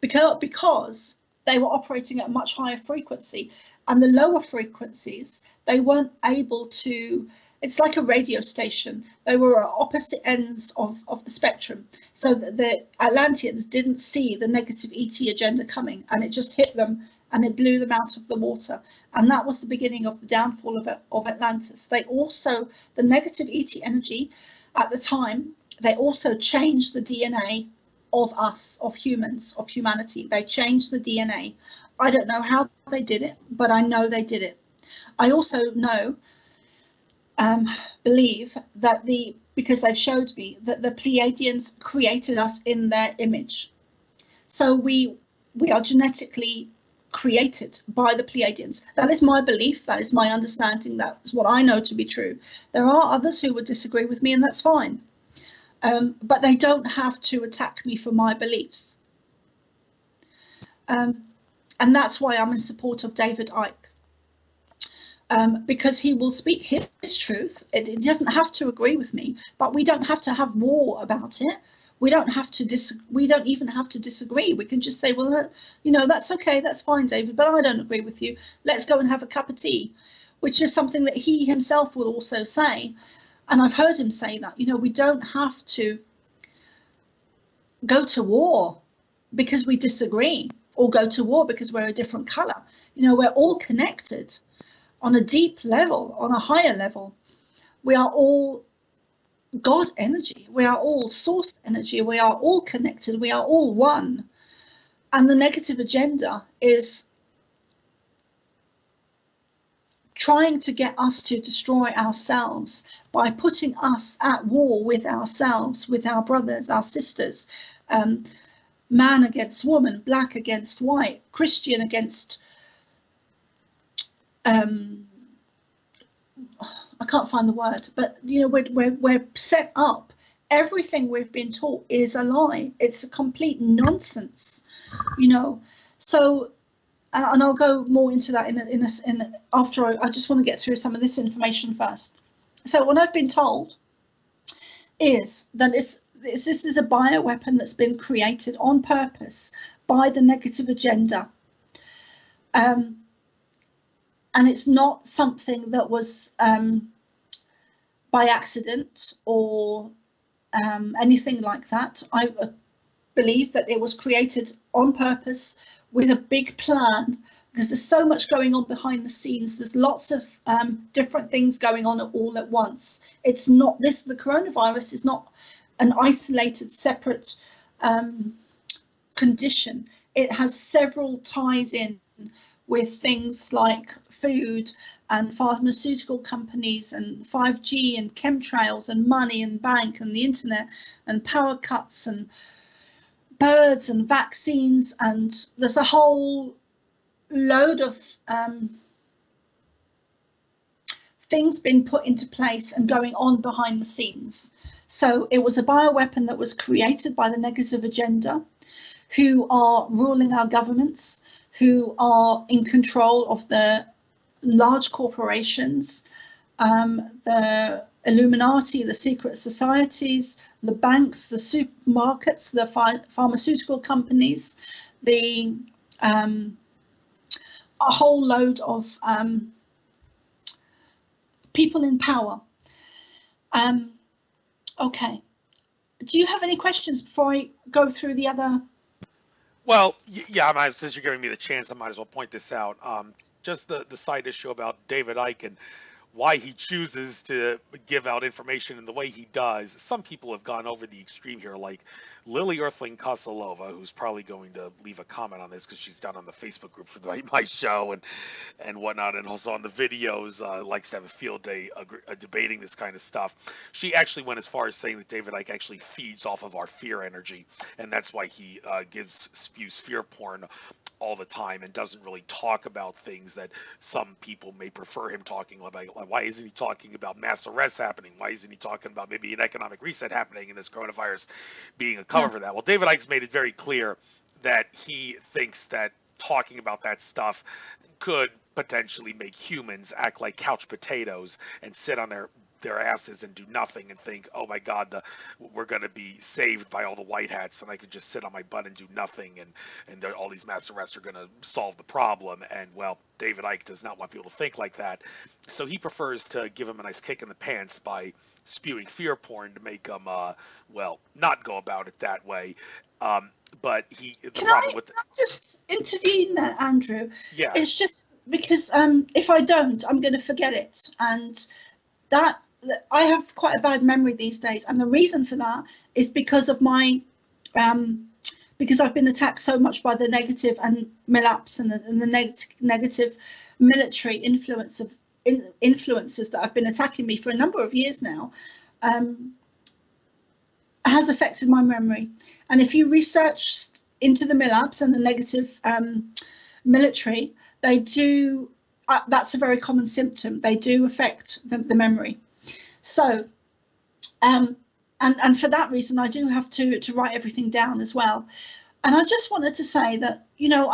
because they were operating at a much higher frequency, and the lower frequencies, they weren't able to, it's like a radio station. They were at opposite ends of the spectrum. So the Atlanteans didn't see the negative ET agenda coming, and it just hit them and it blew them out of the water. And that was the beginning of the downfall of Atlantis. They also, the negative ET energy at the time, they also changed the DNA of us, of humans, of humanity. They changed the DNA. I don't know how they did it, but I know they did it. I also know, believe that because they've showed me that the Pleiadians created us in their image. So we are genetically created by the Pleiadians. That is my belief. That is my understanding. That's what I know to be true. There are others who would disagree with me, and that's fine. But they don't have to attack me for my beliefs. And that's why I'm in support of David Icke. Because he will speak his truth. It doesn't have to agree with me, but we don't have to have war about it. We don't have to we don't even have to disagree. We can just say, well, you know, that's okay, that's fine, David, but I don't agree with you. Let's go and have a cup of tea, which is something that he himself will also say. And I've heard him say that, you know, we don't have to go to war because we disagree, or go to war because we're a different colour. You know, we're all connected on a deep level, on a higher level. We are all God energy. We are all source energy. We are all connected. We are all one. And the negative agenda is trying to get us to destroy ourselves by putting us at war with ourselves, with our brothers, our sisters, man against woman, black against white, Christian against I can't find the word, but you know, we're set up. Everything we've been taught is a lie. It's a complete nonsense, you know. So and I'll go more into that after I just want to get through some of this information first. So what I've been told is that this is a bioweapon that's been created on purpose by the negative agenda. And it's not something that was by accident or anything like that. I believe that it was created on purpose with a big plan, because there's so much going on behind the scenes. There's lots of different things going on all at once. It's not this, the coronavirus is not an isolated, separate condition. It has several ties in with things like food and pharmaceutical companies and 5G and chemtrails and money and bank and the internet and power cuts and birds and vaccines, and there's a whole load of things been put into place and going on behind the scenes. So it was a bioweapon that was created by the negative agenda, who are ruling our governments, who are in control of the large corporations, the Illuminati, the secret societies, the banks, the supermarkets, the pharmaceutical companies, a whole load of people in power. Okay. Do you have any questions before I go through the other? Well, yeah, since you're giving me the chance, I might as well point this out. Just the side issue about David Icke and why he chooses to give out information in the way he does. Some people have gone over the extreme here, like Lily Earthling Kosalova, who's probably going to leave a comment on this because she's down on the Facebook group for my show and whatnot, and also on the videos, likes to have a field day debating this kind of stuff. She actually went as far as saying that David Icke actually feeds off of our fear energy, and that's why he spews fear porn all the time and doesn't really talk about things that some people may prefer him talking about. Like, why isn't he talking about mass arrests happening? Why isn't he talking about maybe an economic reset happening and this coronavirus being a cover for that? Well, David Icke's made it very clear that he thinks that talking about that stuff could potentially make humans act like couch potatoes and sit on their asses and do nothing and think, oh my God, we're going to be saved by all the white hats and I could just sit on my butt and do nothing, and all these mass arrests are going to solve the problem. And well, David Icke does not want people to think like that. So he prefers to give them a nice kick in the pants by spewing fear porn to make them, well, not go about it that way. But Can I just intervene there, Andrew? Yeah. It's just because if I don't, I'm going to forget it. And that I have quite a bad memory these days, and the reason for that is because of my because I've been attacked so much by the negative and MILAPs and the negative military influences that have been attacking me for a number of years now, has affected my memory. And if you research into the MILAPs and the negative military, they do. That's a very common symptom. They do affect the memory. So, and for that reason, I do have to write everything down as well. And I just wanted to say that, you know,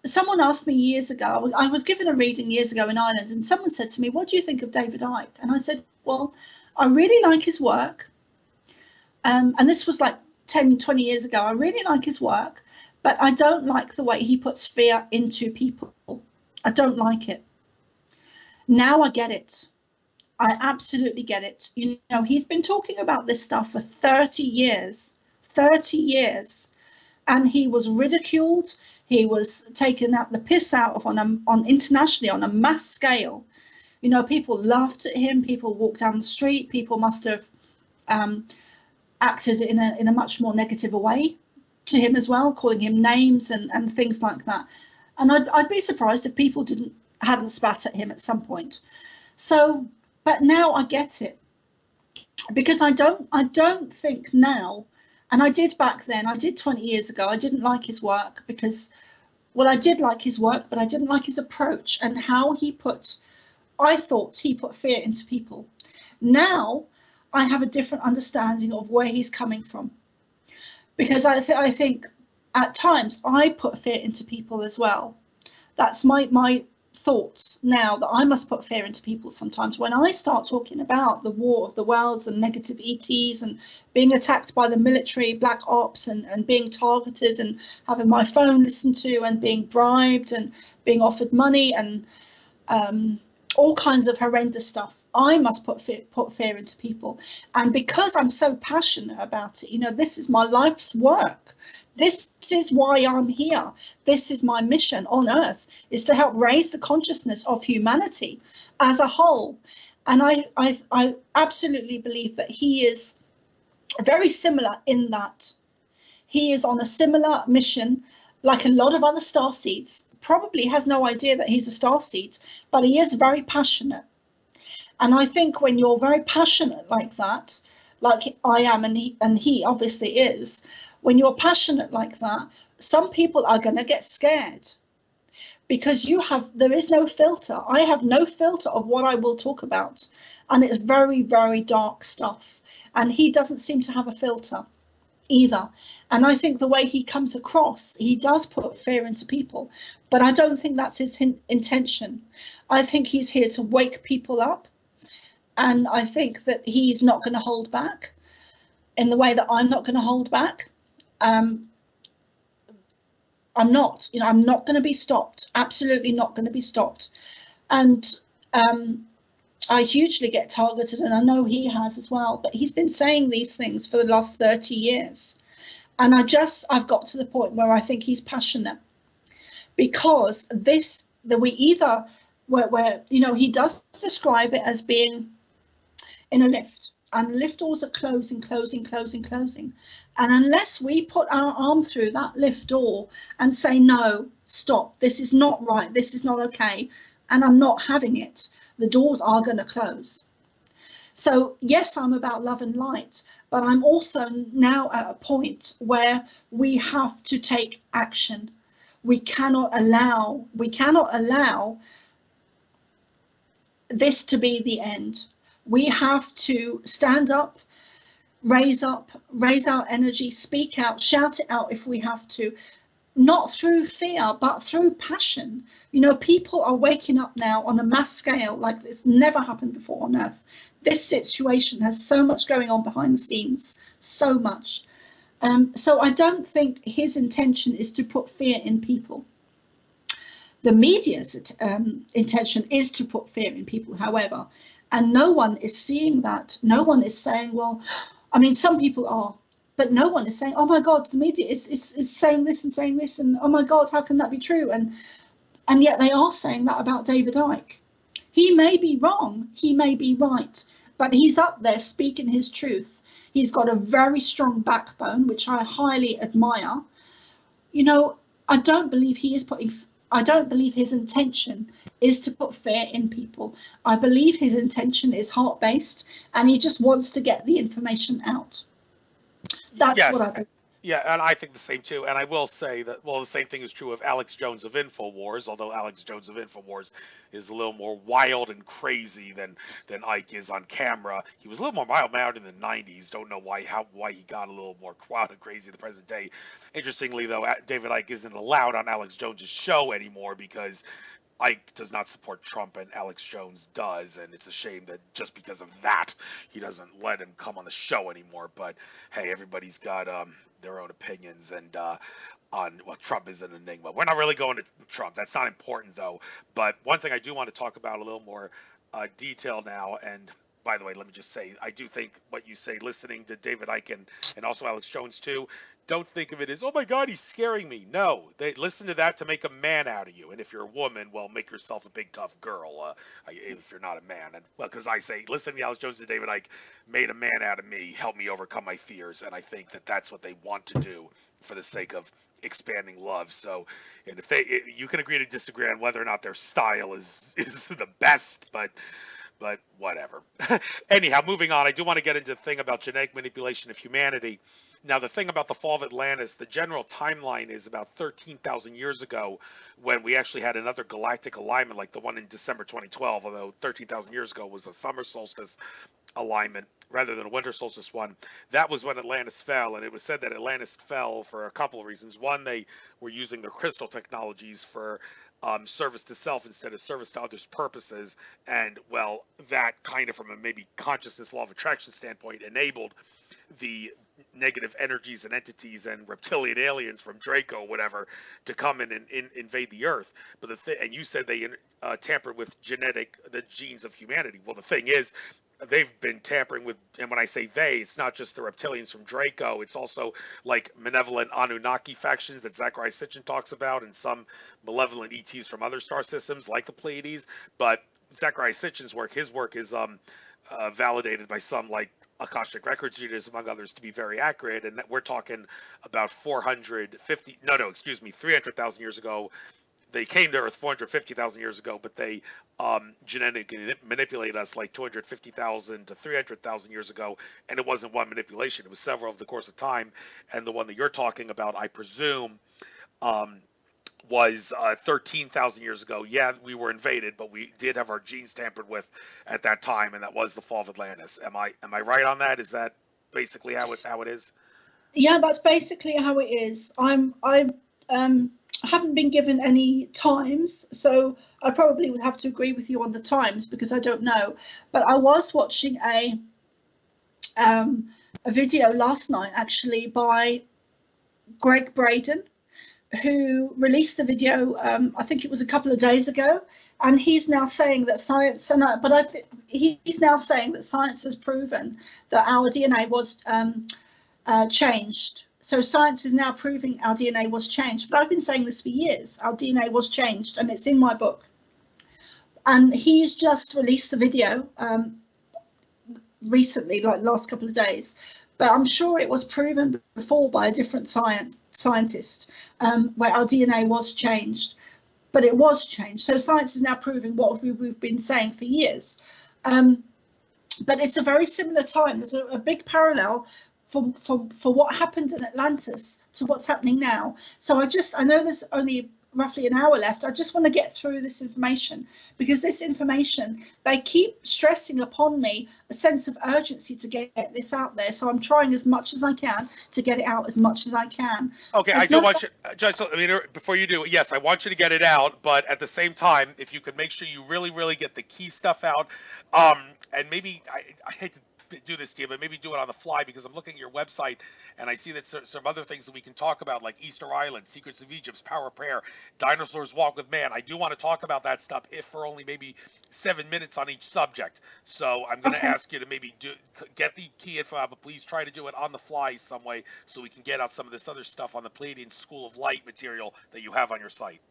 someone asked me years ago, I was given a reading years ago in Ireland, and someone said to me, what do you think of David Icke? And I said, well, I really like his work. And this was like 10, 20 years ago. I really like his work, but I don't like the way he puts fear into people. I don't like it. Now I get it. I absolutely get it. You know, he's been talking about this stuff for 30 years, and he was ridiculed. He was taken out the piss out of on internationally on a mass scale. You know, people laughed at him. People walked down the street. People must have acted in a much more negative way to him as well, calling him names and things like that. And I'd be surprised if people hadn't spat at him at some point. So, but now I get it, because I don't think now, and I did back then, I did 20 years ago, I didn't like his work because, well, I did like his work, but I didn't like his approach and how I thought he put fear into people. Now I have a different understanding of where he's coming from, because I think at times I put fear into people as well. That's my thoughts now, that I must put fear into people sometimes. When I start talking about the war of the worlds and negative ETs and being attacked by the military, black ops, and being targeted and having my phone listened to and being bribed and being offered money and all kinds of horrendous stuff, I must put fear into people. And because I'm so passionate about it, this is my life's work. This is why I'm here. This is my mission on Earth, is to help raise the consciousness of humanity as a whole. And I absolutely believe that he is very similar in that he is on a similar mission, like a lot of other starseeds. Probably has no idea that he's a starseed, but he is very passionate. And I think when you're very passionate like that, like I am, and he obviously is, when you're passionate like that, some people are going to get scared because there is no filter. I have no filter of what I will talk about. And it's very, very dark stuff. And he doesn't seem to have a filter either. And I think the way he comes across, he does put fear into people, but I don't think that's his intention. I think he's here to wake people up. And I think that he's not going to hold back in the way that I'm not going to hold back. I'm not going to be stopped. Absolutely not going to be stopped. And I hugely get targeted, and I know he has as well, but he's been saying these things for the last 30 years. And I've got to the point where I think he's passionate, because he does describe it as being in a lift, and lift doors are closing. And unless we put our arm through that lift door and say, no, stop, this is not right, this is not okay, and I'm not having it, the doors are going to close. So yes, I'm about love and light, but I'm also now at a point where we have to take action. We cannot allow this to be the end. We have to stand up, raise our energy, speak out, shout it out if we have to, not through fear, but through passion. People are waking up now on a mass scale like this never happened before on Earth. This situation has so much going on behind the scenes, so much. So I don't think his intention is to put fear in people. The media's intention is to put fear in people, however, and no one is seeing that. No one is saying, well, I mean, some people are, but no one is saying, oh my God, the media is saying this and saying this, and oh my God, how can that be true? And yet they are saying that about David Icke. He may be wrong, he may be right, but he's up there speaking his truth. He's got a very strong backbone, which I highly admire. I don't believe his intention is to put fear in people. I believe his intention is heart-based, and he just wants to get the information out. That's yes. what I think. Yeah, and I think the same too. And I will say that, well, the same thing is true of Alex Jones of InfoWars, although Alex Jones of InfoWars is a little more wild and crazy than Icke is on camera. He was a little more mild-mannered in the 90s. Don't know why he got a little more wild and crazy in the present day. Interestingly, though, David Icke isn't allowed on Alex Jones's show anymore because Icke does not support Trump and Alex Jones does, and it's a shame that just because of that, he doesn't let him come on the show anymore. But hey, everybody's got their own opinions, and Trump is an enigma. We're not really going to Trump. That's not important, though. But one thing I do want to talk about a little more detail now, and by the way, let me just say, I do think what you say, listening to David Icke and also Alex Jones too, don't think of it as, oh my God, he's scaring me. No, they listen to that to make a man out of you. And if you're a woman, well, make yourself a big tough girl if you're not a man. And well, because I say, listening to Alex Jones and David Icke made a man out of me, helped me overcome my fears. And I think that that's what they want to do for the sake of expanding love. So, and you can agree to disagree on whether or not their style is the best, but whatever. Anyhow, moving on, I do want to get into the thing about genetic manipulation of humanity. Now, the thing about the fall of Atlantis, the general timeline is about 13,000 years ago when we actually had another galactic alignment like the one in December 2012, although 13,000 years ago was a summer solstice alignment. rather than a winter solstice one, that was when Atlantis fell, and it was said that Atlantis fell for a couple of reasons. One, they were using their crystal technologies for service to self instead of service to others' purposes, and well, that kind of from a maybe consciousness law of attraction standpoint enabled the negative energies and entities and reptilian aliens from Draco, whatever, to come in and invade the Earth. But and you said they tampered with the genes of humanity. Well, the thing is, they've been tampering with, and when I say they, it's not just the reptilians from Draco, it's also like malevolent Anunnaki factions that Zachariah Sitchin talks about, and some malevolent ETs from other star systems like the Pleiades. But Zachariah Sitchin's work, his work is validated by some like Akashic Records readers, among others, to be very accurate, and that we're talking about 300,000 years ago. They came to Earth 450,000 years ago, but they genetically manipulated us like 250,000 to 300,000 years ago, and it wasn't one manipulation. It was several over the course of time, and the one that you're talking about, I presume, was 13,000 years ago. Yeah, we were invaded, but we did have our genes tampered with at that time, and that was the fall of Atlantis. Am I right on that? Is that basically how it is? Yeah, that's basically how it is. I haven't been given any times, so I probably would have to agree with you on the times because I don't know. But I was watching a video last night actually by Greg Braden, who released the video, I think it was a couple of days ago, and he's now saying that science, he's now saying that science has proven that our DNA was changed. So science is now proving our DNA was changed. But I've been saying this for years. Our DNA was changed, and it's in my book. And he's just released the video recently, like last couple of days. But I'm sure it was proven before by a different scientist, where our DNA was changed. But it was changed. So science is now proving what we've been saying for years. But it's a very similar time. There's a big parallel for what happened in Atlantis to what's happening now. So I know there's only roughly an hour left. I just want to get through this information because this information, they keep stressing upon me a sense of urgency to get this out there. So I'm trying as much as I can to get it out as much as I can. Okay, I do want you, Judge, before you do, yes, I want you to get it out, but at the same time, if you could make sure you really, really get the key stuff out, and maybe, I hate to do this to you, but maybe do it on the fly because I'm looking at your website and I see that some other things that we can talk about, like Easter Island, Secrets of Egypt, Power of Prayer, Dinosaurs Walk with Man. I do want to talk about that stuff, if for only maybe 7 minutes on each subject. So I'm going to ask you to maybe get the key info, but please try to do it on the fly some way so we can get out some of this other stuff on the Pleiadian School of Light material that you have on your site.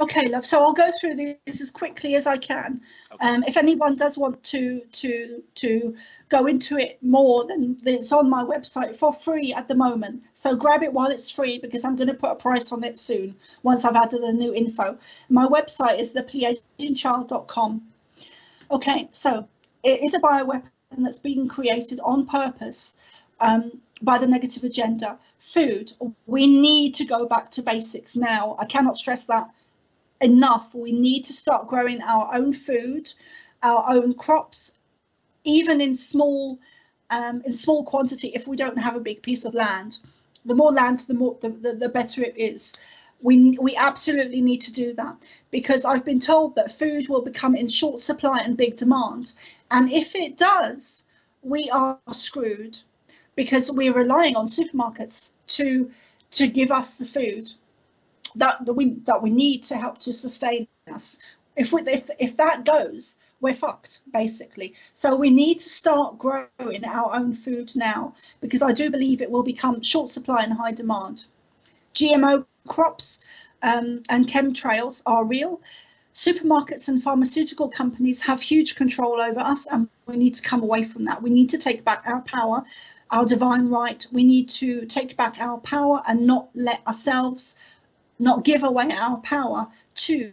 Okay, love. So I'll go through this as quickly as I can. Okay. If anyone does want to go into it more, then it's on my website for free at the moment. So grab it while it's free because I'm going to put a price on it soon once I've added the new info. My website is thepleiadianchild.com. Okay, so it is a bioweapon that's being created on purpose by the negative agenda. Food. We need to go back to basics now. I cannot stress that enough. We need to start growing our own food, our own crops, even in small quantity. If we don't have a big piece of land, the more land, the better it is. We absolutely need to do that because I've been told that food will become in short supply and big demand, and if it does, we are screwed because we're relying on supermarkets to give us the food that we need to help to sustain us. If that goes, we're fucked basically. So we need to start growing our own food now because I do believe it will become short supply and high demand. GMO crops and chemtrails are real. Supermarkets and pharmaceutical companies have huge control over us, and we need to come away from that. We need to take back our power, our divine right. We need to take back our power and not give away our power to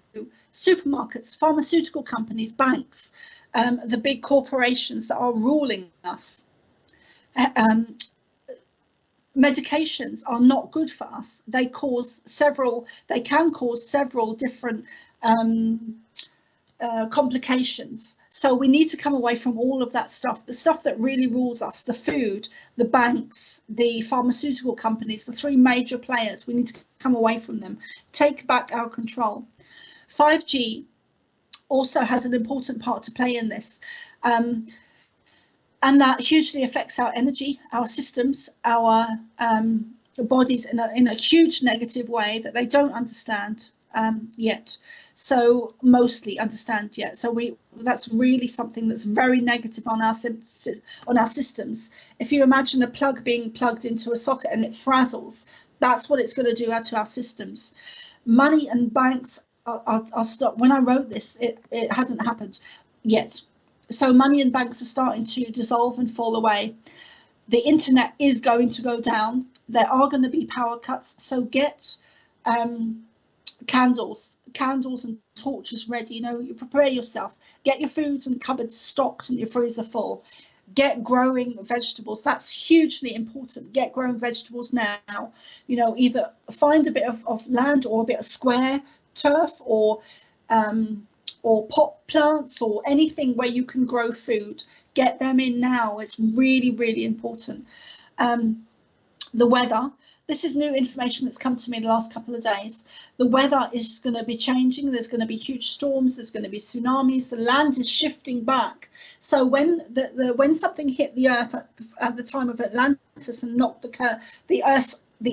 supermarkets, pharmaceutical companies, banks, the big corporations that are ruling us. Medications are not good for us. They can cause several different complications. So we need to come away from all of that stuff, the stuff that really rules us, the food, the banks, the pharmaceutical companies, the three major players. We need to come away from them, take back our control. 5G also has an important part to play in this. And that hugely affects our energy, our systems, our bodies in a huge negative way that they don't understand yet. So mostly understand yet. So that's really something that's very negative on our systems. If you imagine a plug being plugged into a socket and it frazzles, that's what it's going to do to our systems. Money and banks are stopped. When I wrote this, it hadn't happened yet. So money and banks are starting to dissolve and fall away. The internet is going to go down. There are going to be power cuts. So get candles and torches ready. You prepare yourself. Get your foods and cupboards stocked and your freezer full. Get growing vegetables. That's hugely important. Get growing vegetables now. Either find a bit of land or a bit of square turf or pot plants or anything where you can grow food. Get them in now. It's really, really important. The weather. This is new information that's come to me the last couple of days. The weather is going to be changing. There's going to be huge storms. There's going to be tsunamis. The land is shifting back. So when something hit the earth at the time of Atlantis and knocked the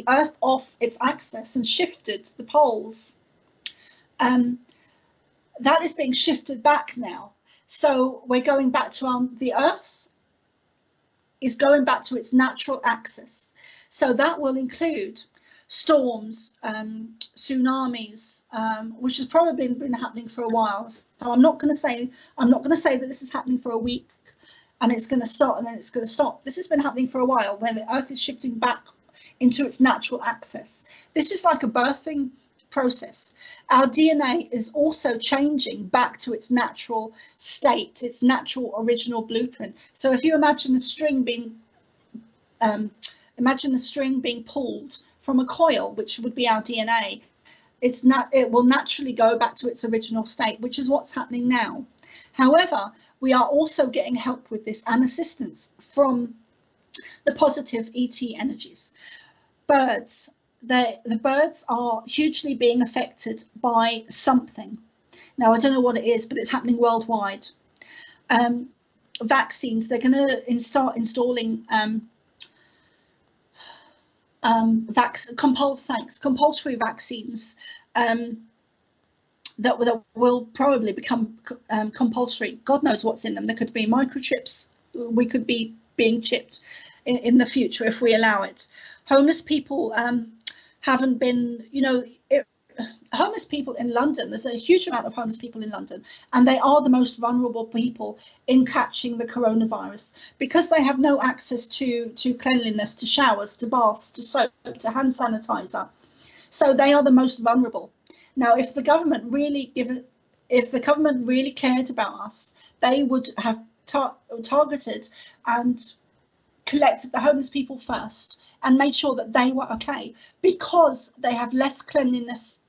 earth off its axis and shifted the poles, that is being shifted back now. So we're going back to the earth is going back to its natural axis. So that will include storms, tsunamis, which has probably been happening for a while. So I'm not going to say that this is happening for a week and it's going to start and then it's going to stop. This has been happening for a while, where the earth is shifting back into its natural axis. This is like a birthing process. Our DNA is also changing back to its natural state, its natural original blueprint. So if you imagine a string being pulled from a coil, which would be our DNA, it will naturally go back to its original state, which is what's happening now. However, we are also getting help with this and assistance from the positive ET energies. Birds. The birds are hugely being affected by something. Now, I don't know what it is, but it's happening worldwide. Vaccines, they're going to start installing compulsory vaccines that will probably become compulsory. God knows what's in them. There could be microchips. We could be being chipped in the future if we allow it. Homeless people haven't been, homeless people in London, there's a huge amount of homeless people in London, and they are the most vulnerable people in catching the coronavirus because they have no access to cleanliness, to showers, to baths, to soap, to hand sanitizer. So they are the most vulnerable. Now, if the government really cared about us, they would have targeted and collected the homeless people first and made sure that they were okay, because they have less cleanliness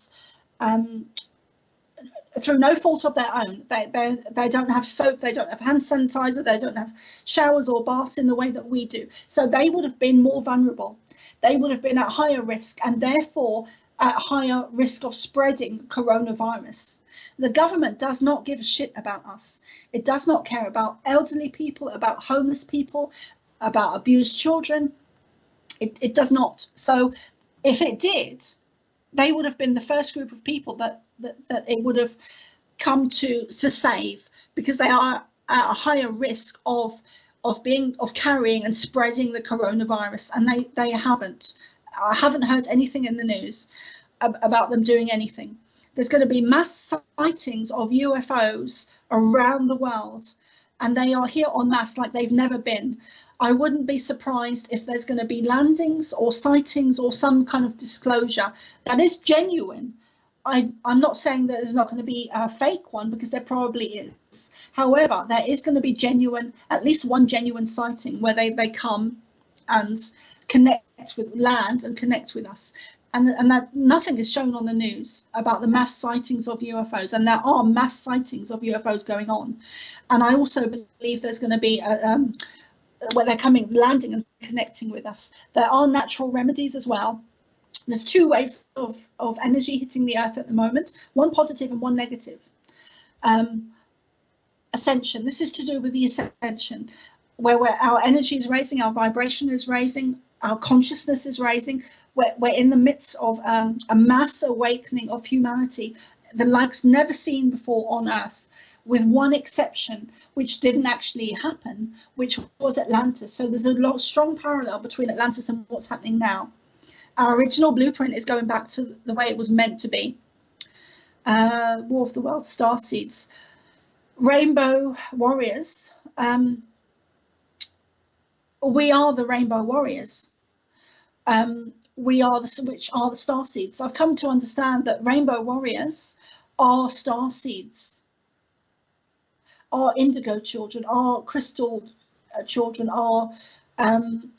through no fault of their own. They don't have soap, they don't have hand sanitizer, they don't have showers or baths in the way that we do. So they would have been more vulnerable. They would have been at higher risk and therefore at higher risk of spreading coronavirus. The government does not give a shit about us. It does not care about elderly people, about homeless people, about abused children. It does not. So if it did, they would have been the first group of people that it would have come to save, because they are at a higher risk of carrying and spreading the coronavirus, and they haven't. I haven't heard anything in the news about them doing anything. There's going to be mass sightings of UFOs around the world, and they are here en masse like they've never been. I wouldn't be surprised if there's going to be landings or sightings or some kind of disclosure that is genuine. I'm not saying that there's not going to be a fake one, because there probably is. However, there is going to be genuine, at least one genuine sighting where they come and connect with land and connect with us. and that nothing is shown on the news about the mass sightings of UFOs, and there are mass sightings of UFOs going on. And I also believe there's going to be where they're coming, landing and connecting with us. There are natural remedies as well. There's two waves of energy hitting the Earth at the moment, one positive and one negative. Ascension. This is to do with the ascension, where our energy is raising, our vibration is raising, our consciousness is raising. We're in the midst of a mass awakening of humanity, the likes never seen before on Earth, with one exception, which didn't actually happen, which was Atlantis. So there's a strong parallel between Atlantis and what's happening now. Our original blueprint is going back to the way it was meant to be. War of the Worlds, StarSeeds, Rainbow Warriors. We are the Rainbow Warriors. Which are the StarSeeds. I've come to understand that Rainbow Warriors are StarSeeds, are indigo children, are crystal children, are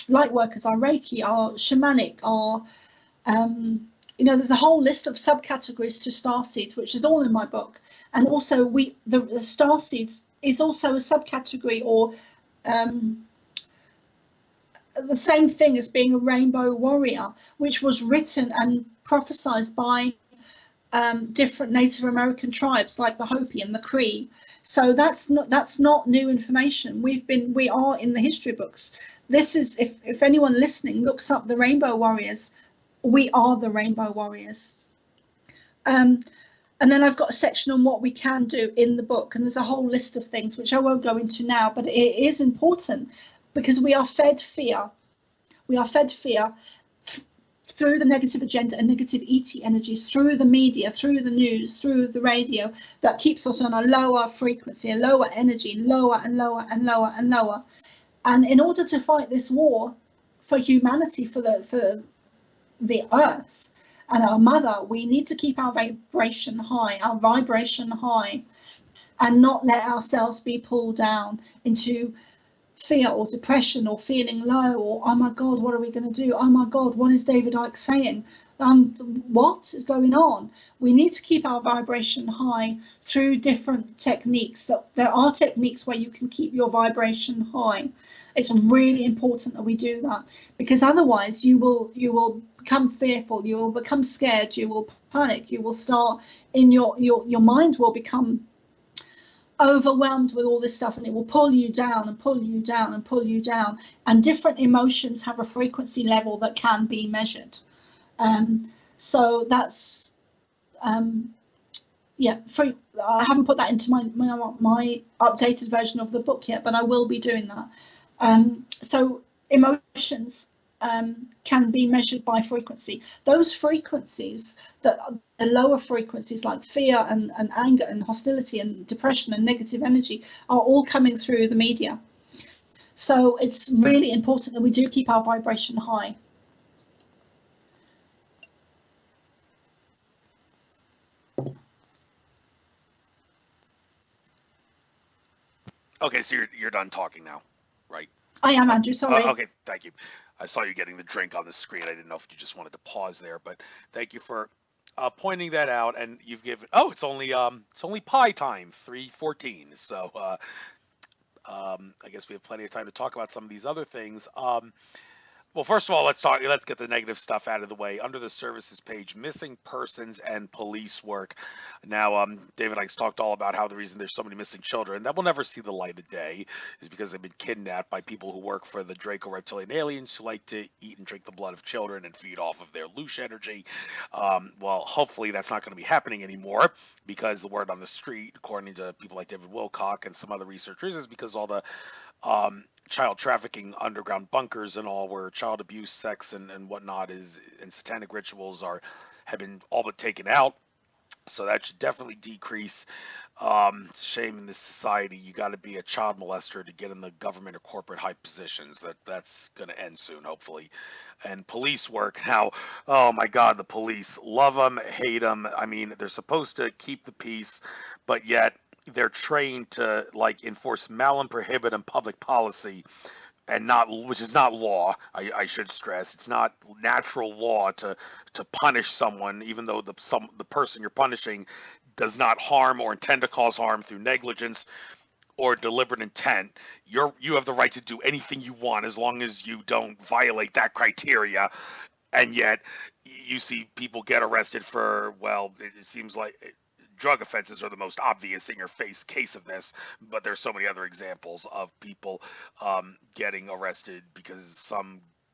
light workers, are Reiki, are shamanic, are there's a whole list of subcategories to StarSeeds, which is all in my book. And also the StarSeeds is also a subcategory, or the same thing as being a Rainbow Warrior, which was written and prophesied by different Native American tribes like the Hopi and the Cree. So that's not new information. We are in the history books. This is, if anyone listening looks up the Rainbow Warriors, we are the Rainbow Warriors. And then I've got a section on what we can do in the book, and there's a whole list of things which I won't go into now, but it is important, because we are fed fear. We are fed fear through the negative agenda and negative ET energies, through the media, through the news, through the radio, that keeps us on a lower frequency, a lower energy, lower and lower and lower and lower. And in order to fight this war for humanity, for the Earth and our mother, we need to keep our vibration high, and not let ourselves be pulled down into fear or depression or feeling low, or oh my God, what are we going to do? Oh my God, what is David Icke saying? What is going on? We need to keep our vibration high through different techniques. There are techniques where you can keep your vibration high. It's really important that we do that, because otherwise you will become fearful, you will become scared, you will panic, you will start in your mind will become overwhelmed with all this stuff, and it will pull you down and pull you down and pull you down. And different emotions have a frequency level that can be measured. So that's free. I haven't put that into my updated version of the book yet, but I will be doing that. So emotions can be measured by frequency. Those frequencies, that the lower frequencies like fear and anger and hostility and depression and negative energy, are all coming through the media. So it's really important that we do keep our vibration high. Okay, so you're done talking now, right? I am, Andrew, sorry. Okay, thank you. I saw you getting the drink on the screen. I didn't know if you just wanted to pause there, but thank you for pointing that out. And you've given, it's only pie time, 3:14. So I guess we have plenty of time to talk about some of these other things. Well, first of all, let's get the negative stuff out of the way. Under the services page, missing persons and police work. Now, David Icke's talked all about how the reason there's so many missing children that will never see the light of day is because they've been kidnapped by people who work for the Draco reptilian aliens, who like to eat and drink the blood of children and feed off of their loosh energy. Well, hopefully that's not going to be happening anymore, because the word on the street, according to people like David Wilcock and some other researchers, is because all the child trafficking underground bunkers and all, where child abuse, sex, and whatnot and satanic rituals have been all but taken out. So that should definitely decrease. It's a shame in this society you got to be a child molester to get in the government or corporate high positions. That's going to end soon, hopefully. And police work now. Oh my God, the police, love them, hate them. I mean, they're supposed to keep the peace, but yet they're trained to enforce malum prohibitum public policy, and not, which is not law. I should stress, it's not natural law to punish someone, even though the person you're punishing does not harm or intend to cause harm through negligence or deliberate intent. You have the right to do anything you want as long as you don't violate that criteria. And yet you see people get arrested for, well, it seems like drug offenses are the most obvious in your face case of this, but there's so many other examples of people getting arrested because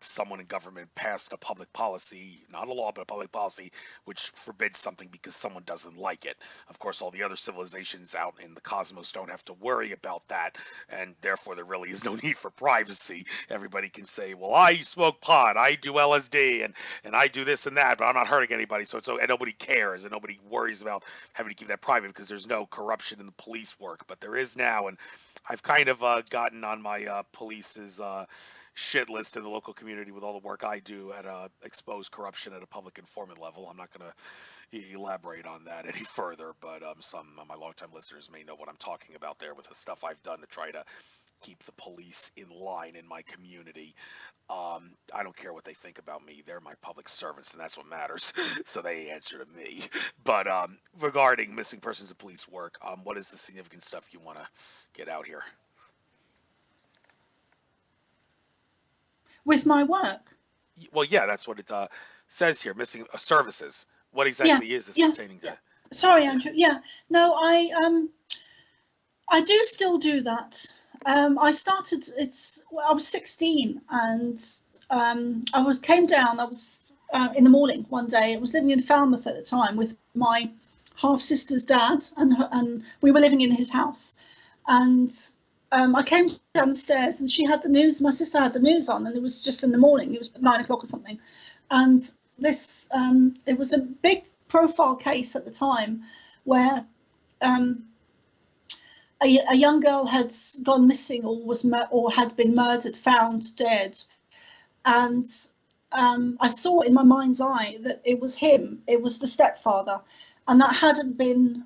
someone in government passed a public policy, not a law, but a public policy, which forbids something because someone doesn't like it. Of course, all the other civilizations out in the cosmos don't have to worry about that, and therefore there really is no need for privacy. Everybody can say, well, I smoke pot, I do LSD, and I do this and that, but I'm not hurting anybody, so and nobody cares, and nobody worries about having to keep that private because there's no corruption in the police work. But there is now, and I've kind of gotten on my police's shit list in the local community with all the work I do at expose corruption at a public informant level. I'm not going to elaborate on that any further, but some of my longtime listeners may know what I'm talking about there with the stuff I've done to try to keep the police in line in my community. I don't care what they think about me. They're my public servants, and that's what matters. So they answer to me. But regarding missing persons and police work, what is the significant stuff you want to get out here? With my work? Well, yeah, that's what it says here. Missing services. What exactly is this pertaining to? Sorry, Andrew. Yeah, no, I do still do that. I started. I was 16, and I came down. I was in the morning one day. I was living in Falmouth at the time with my half sister's dad, and we were living in his house, and I came down the stairs and she had the news, my sister had the news on, and it was just in the morning, it was 9 o'clock or something. And this, it was a big profile case at the time where a young girl had gone missing or had been murdered, found dead. And I saw in my mind's eye that it was him, it was the stepfather. And that hadn't been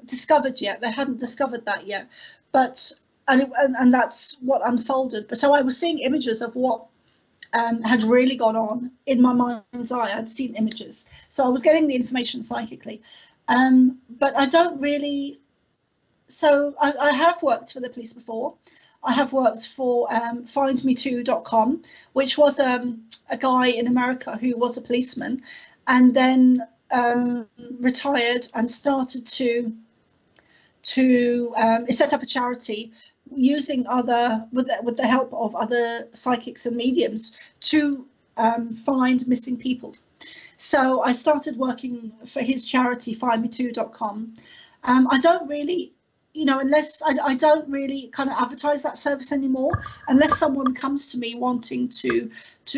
discovered yet. They hadn't discovered that yet. But and that's what unfolded. But so I was seeing images of what had really gone on in my mind's eye. I'd seen images, so I was getting the information psychically. But I don't really. So I have worked for the police before. I have worked for findme2.com, which was a guy in America who was a policeman, and then retired and started to set up a charity using with the help of other psychics and mediums to find missing people. So I started working for his charity, findme2.com. I don't really, unless I don't really kind of advertise that service anymore, unless someone comes to me wanting to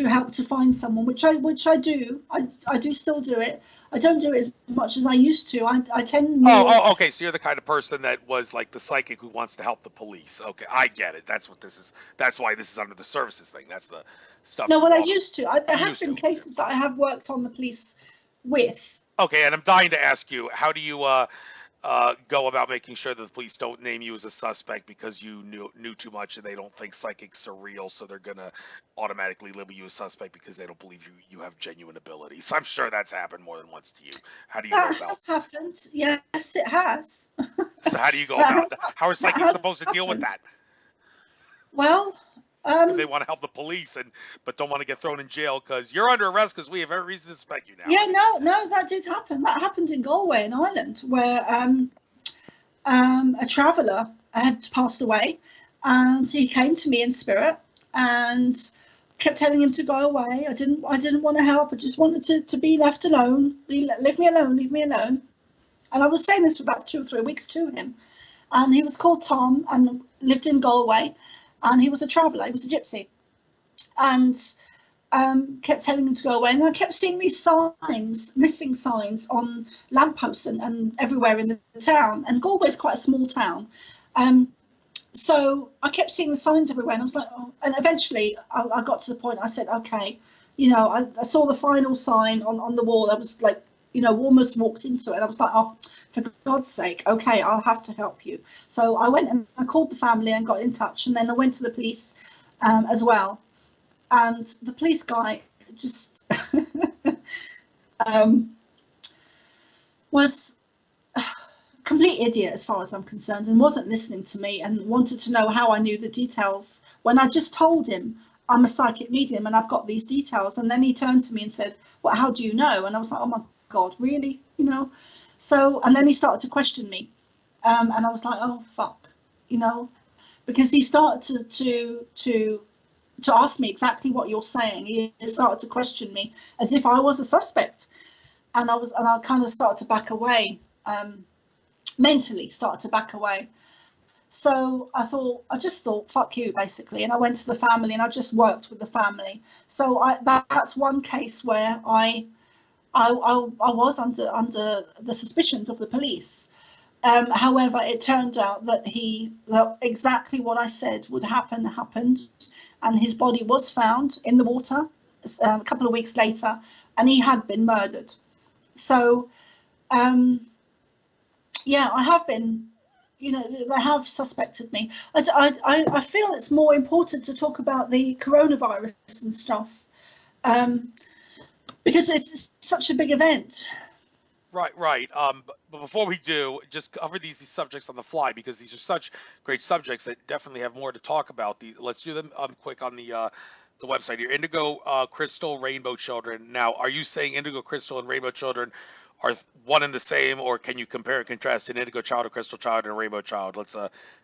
help to find someone, which I do. I do still do it. I don't do it as much as I used to. I tend more. Oh, okay. So you're the kind of person that was like the psychic who wants to help the police. Okay, I get it. That's what this is. That's why this is under the services thing. That's the stuff. No, I used to. There have been cases that I have worked on the police with. Okay, and I'm dying to ask you, how do you go about making sure that the police don't name you as a suspect because you knew too much and they don't think psychics are real, so they're gonna automatically label you a suspect because they don't believe you have genuine abilities? I'm sure that's happened more than once to you. How do you go about that? Has happened. Yes, it has. So how do you go about that? How are psychics supposed to deal with that? Well, if they want to help the police but don't want to get thrown in jail because you're under arrest because we have every reason to suspect you now. Yeah, no, that did happen. That happened in Galway in Ireland, where a traveller had passed away, and he came to me in spirit and kept telling him to go away. I didn't want to help. I just wanted to be left alone. Leave me alone. Leave me alone. And I was saying this for about 2 or 3 weeks to him. And he was called Tom and lived in Galway. And he was a traveller, he was a gypsy, and kept telling him to go away. And I kept seeing these signs, missing signs on lampposts and everywhere in the town. And Galway is quite a small town. So I kept seeing the signs everywhere, and I was like, oh. And eventually I got to the point, I said, okay, I saw the final sign on the wall. I was like, almost walked into it. And I was like, oh, for God's sake, okay, I'll have to help you. So I went and I called the family and got in touch, and then I went to the police as well. And the police guy just was a complete idiot as far as I'm concerned, and wasn't listening to me and wanted to know how I knew the details when I just told him I'm a psychic medium and I've got these details. And then he turned to me and said, well, how do you know? And I was like, oh my God, really? You know? So, and then he started to question me. And I was like, oh, fuck, you know, because he started to ask me exactly what you're saying. He started to question me as if I was a suspect. And I kind of started to back away, mentally started to back away. So I just thought, fuck you, basically. And I went to the family and I just worked with the family. So that's one case where I was under the suspicions of the police. However, it turned out that exactly what I said would happen happened, and his body was found in the water a couple of weeks later, and he had been murdered. So, yeah, I have been, you know, they have suspected me. I feel it's more important to talk about the coronavirus and stuff, because it's such a big event. Right. But before we do, just cover these subjects on the fly, because these are such great subjects that definitely have more to talk about. Let's do them quick on the website here. Indigo, Crystal, Rainbow Children. Now, are you saying Indigo Crystal and Rainbow Children are one and the same, or can you compare and contrast an Indigo Child, a Crystal Child, and a Rainbow Child? Let's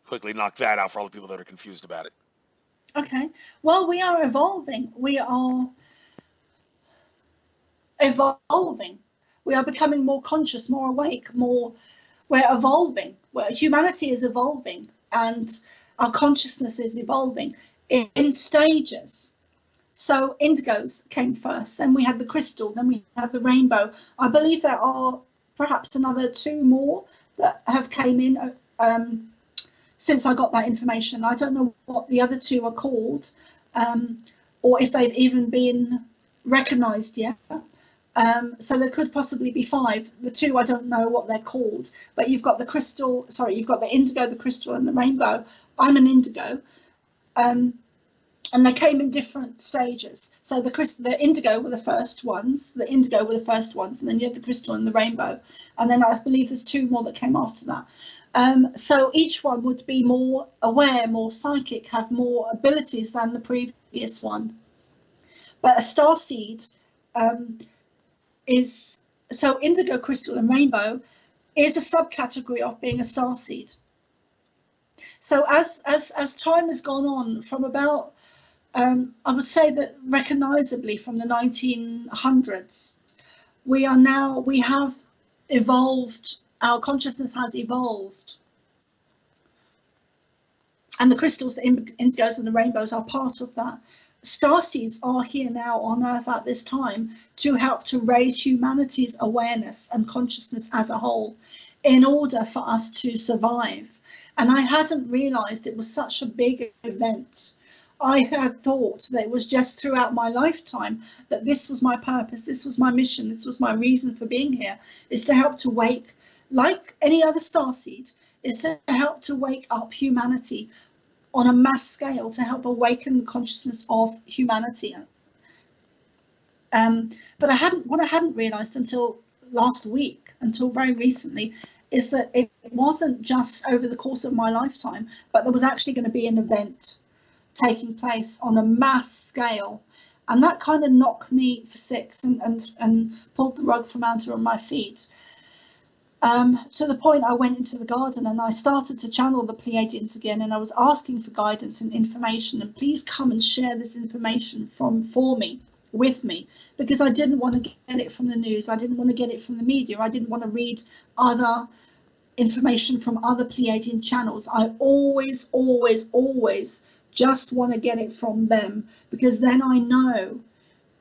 quickly knock that out for all the people that are confused about it. Okay. Well, we are evolving. We are evolving. We are becoming more conscious, more awake, we're evolving. Humanity is evolving, and our consciousness is evolving in stages. So indigos came first, then we had the crystal, then we had the rainbow. I believe there are perhaps another 2 more that have came in since I got that information. I don't know what the other 2 are called, or if they've even been recognized yet. So there could possibly be 5. The 2, I don't know what they're called, but you've got you've got the indigo, the crystal, and the rainbow. I'm an indigo, and they came in different stages. So the indigo were the first ones, and then you have the crystal and the rainbow, and then I believe there's 2 more that came after that. So each one would be more aware, more psychic, have more abilities than the previous one. But a starseed so indigo, crystal, and rainbow is a subcategory of being a starseed. So as time has gone on, from about I would say that recognizably from the 1900s, we have evolved. Our consciousness has evolved, and the crystals, the indigos, and the rainbows are part of that. Starseeds are here now on Earth at this time to help to raise humanity's awareness and consciousness as a whole in order for us to survive. And I hadn't realized it was such a big event. I had thought that it was just throughout my lifetime that this was my purpose, this was my mission, this was my reason for being here, is to help to wake, like any other starseed, is to help to wake up humanity on a mass scale, to help awaken the consciousness of humanity. But what I hadn't realised until last week, until very recently, is that it wasn't just over the course of my lifetime, but there was actually going to be an event taking place on a mass scale. And that kind of knocked me for 6 and pulled the rug from under my feet. To the point I went into the garden and I started to channel the Pleiadians again, and I was asking for guidance and information, and please come and share this information with me, because I didn't want to get it from the news, I didn't want to get it from the media, I didn't want to read other information from other Pleiadian channels. I always just want to get it from them, because then I know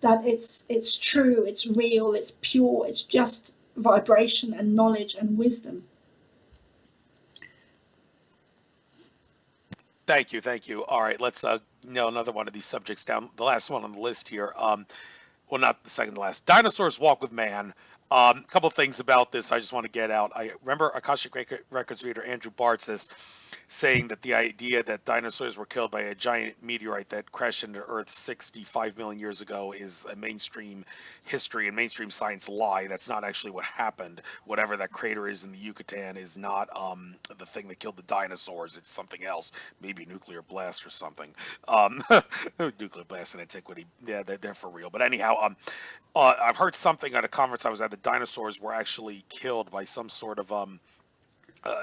that it's true, it's real, it's pure, it's just vibration and knowledge and wisdom. Thank you. All right, let's nail another one of these subjects down. The last one on the list here. Well, not the second to last. Dinosaurs walk with man. A couple things about this I just want to get out. I remember Akashic Records reader Andrew Bartzis saying that the idea that dinosaurs were killed by a giant meteorite that crashed into Earth 65 million years ago is a mainstream history and mainstream science lie. That's not actually what happened. Whatever that crater is in the Yucatan is not the thing that killed the dinosaurs. It's something else, maybe nuclear blast or something. Nuclear blast in antiquity, yeah, they're for real. But anyhow, I've heard something at a conference I was at. The dinosaurs were actually killed by some sort of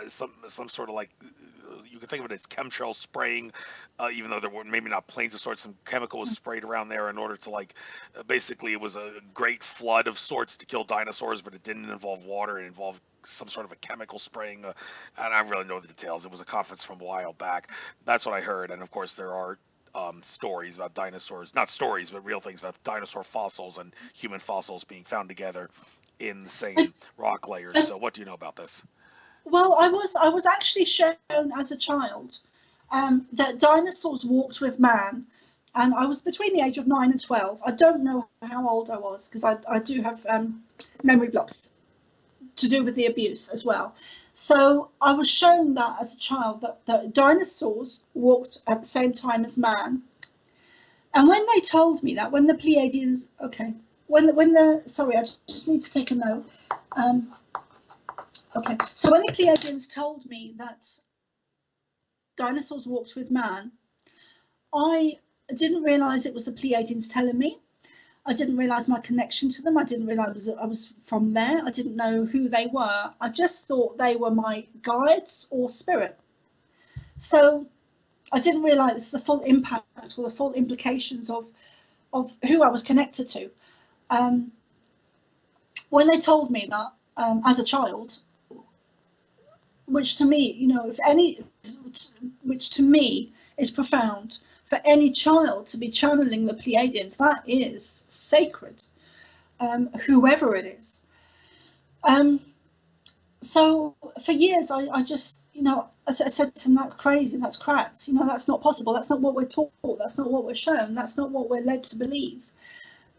some sort of like, you can think of it as chemtrail spraying, even though there were maybe not planes of sorts. Some chemical was sprayed around there in order to like, basically it was a great flood of sorts to kill dinosaurs, but it didn't involve water. It involved some sort of a chemical spraying, and I don't really know the details. It was a conference from a while back. That's what I heard, and of course there are stories about dinosaurs, not stories, but real things about dinosaur fossils and human fossils being found together in the same rock layers. So what do you know about this? Well, I was actually shown as a child that dinosaurs walked with man, and I was between the age of 9 and 12. I don't know how old I was because I do have memory blocks to do with the abuse as well. So I was shown that as a child that dinosaurs walked at the same time as man. And when they told me that, when the Pleiadians, okay, sorry, I just need to take a note. Okay, so when the Pleiadians told me that dinosaurs walked with man, I didn't realise it was the Pleiadians telling me. I didn't realise my connection to them. I didn't realise I was from there. I didn't know who they were. I just thought they were my guides or spirit. So I didn't realise the full impact or the full implications of who I was connected to. When they told me that as a child, which to me, you know, which to me is profound, for any child to be channeling the Pleiadians, that is sacred, whoever it is. So for years, I just, you know, I said to them, that's crazy, that's cracked, you know, that's not possible, that's not what we're taught, that's not what we're shown, that's not what we're led to believe.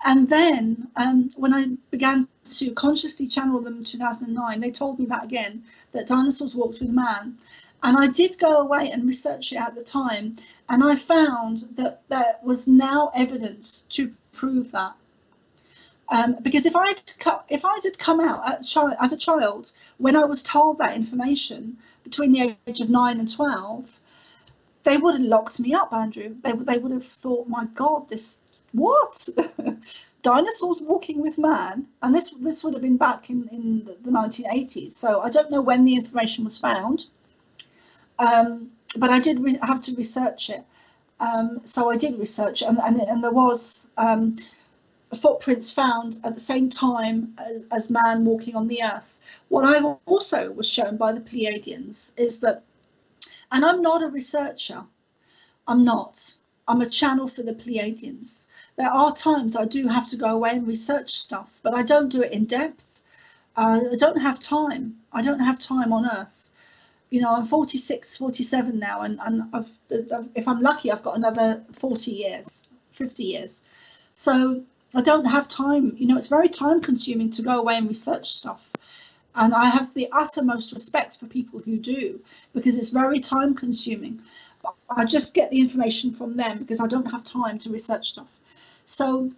And then when I began to consciously channel them in 2009, they told me that again, that dinosaurs walked with man. And I did go away and research it at the time, and I found that there was now evidence to prove that. Because if I had come out as a child when I was told that information between the age of 9 and 12, they would have locked me up, Andrew. They would have thought, my God, what? Dinosaurs walking with man? And this would have been back in the 1980s. So I don't know when the information was found. But I did have to research it. So I did research it, and there was footprints found at the same time as man walking on the earth. What I also was shown by the Pleiadians is that, and I'm not a researcher, I'm a channel for the Pleiadians. There are times I do have to go away and research stuff, but I don't do it in depth. I don't have time. I don't have time on earth. You know, I'm 46, 47 now, and if I'm lucky, I've got another 40 years, 50 years. So I don't have time. You know, it's very time consuming to go away and research stuff. And I have the uttermost respect for people who do, because it's very time consuming. But I just get the information from them because I don't have time to research stuff. So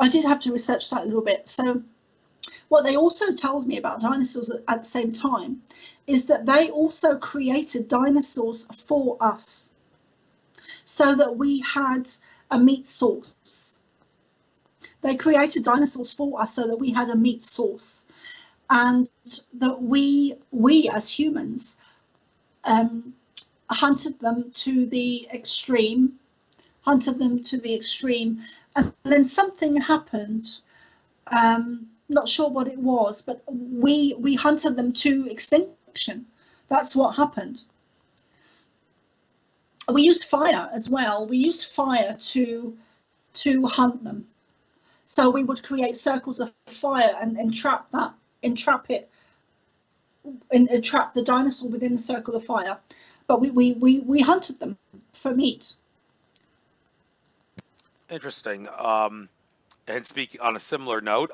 I did have to research that a little bit. So what they also told me about dinosaurs at the same time is that they also created dinosaurs for us so that we had a meat source. They created dinosaurs for us so that we had a meat source, and that we as humans hunted them to the extreme, and then something happened. Not sure what it was, but we hunted them to extinction. That's what happened. We used fire as well. We used fire to hunt them. So we would create circles of fire and entrap the dinosaur within the circle of fire. But we hunted them for meat. Interesting. And speaking on a similar note,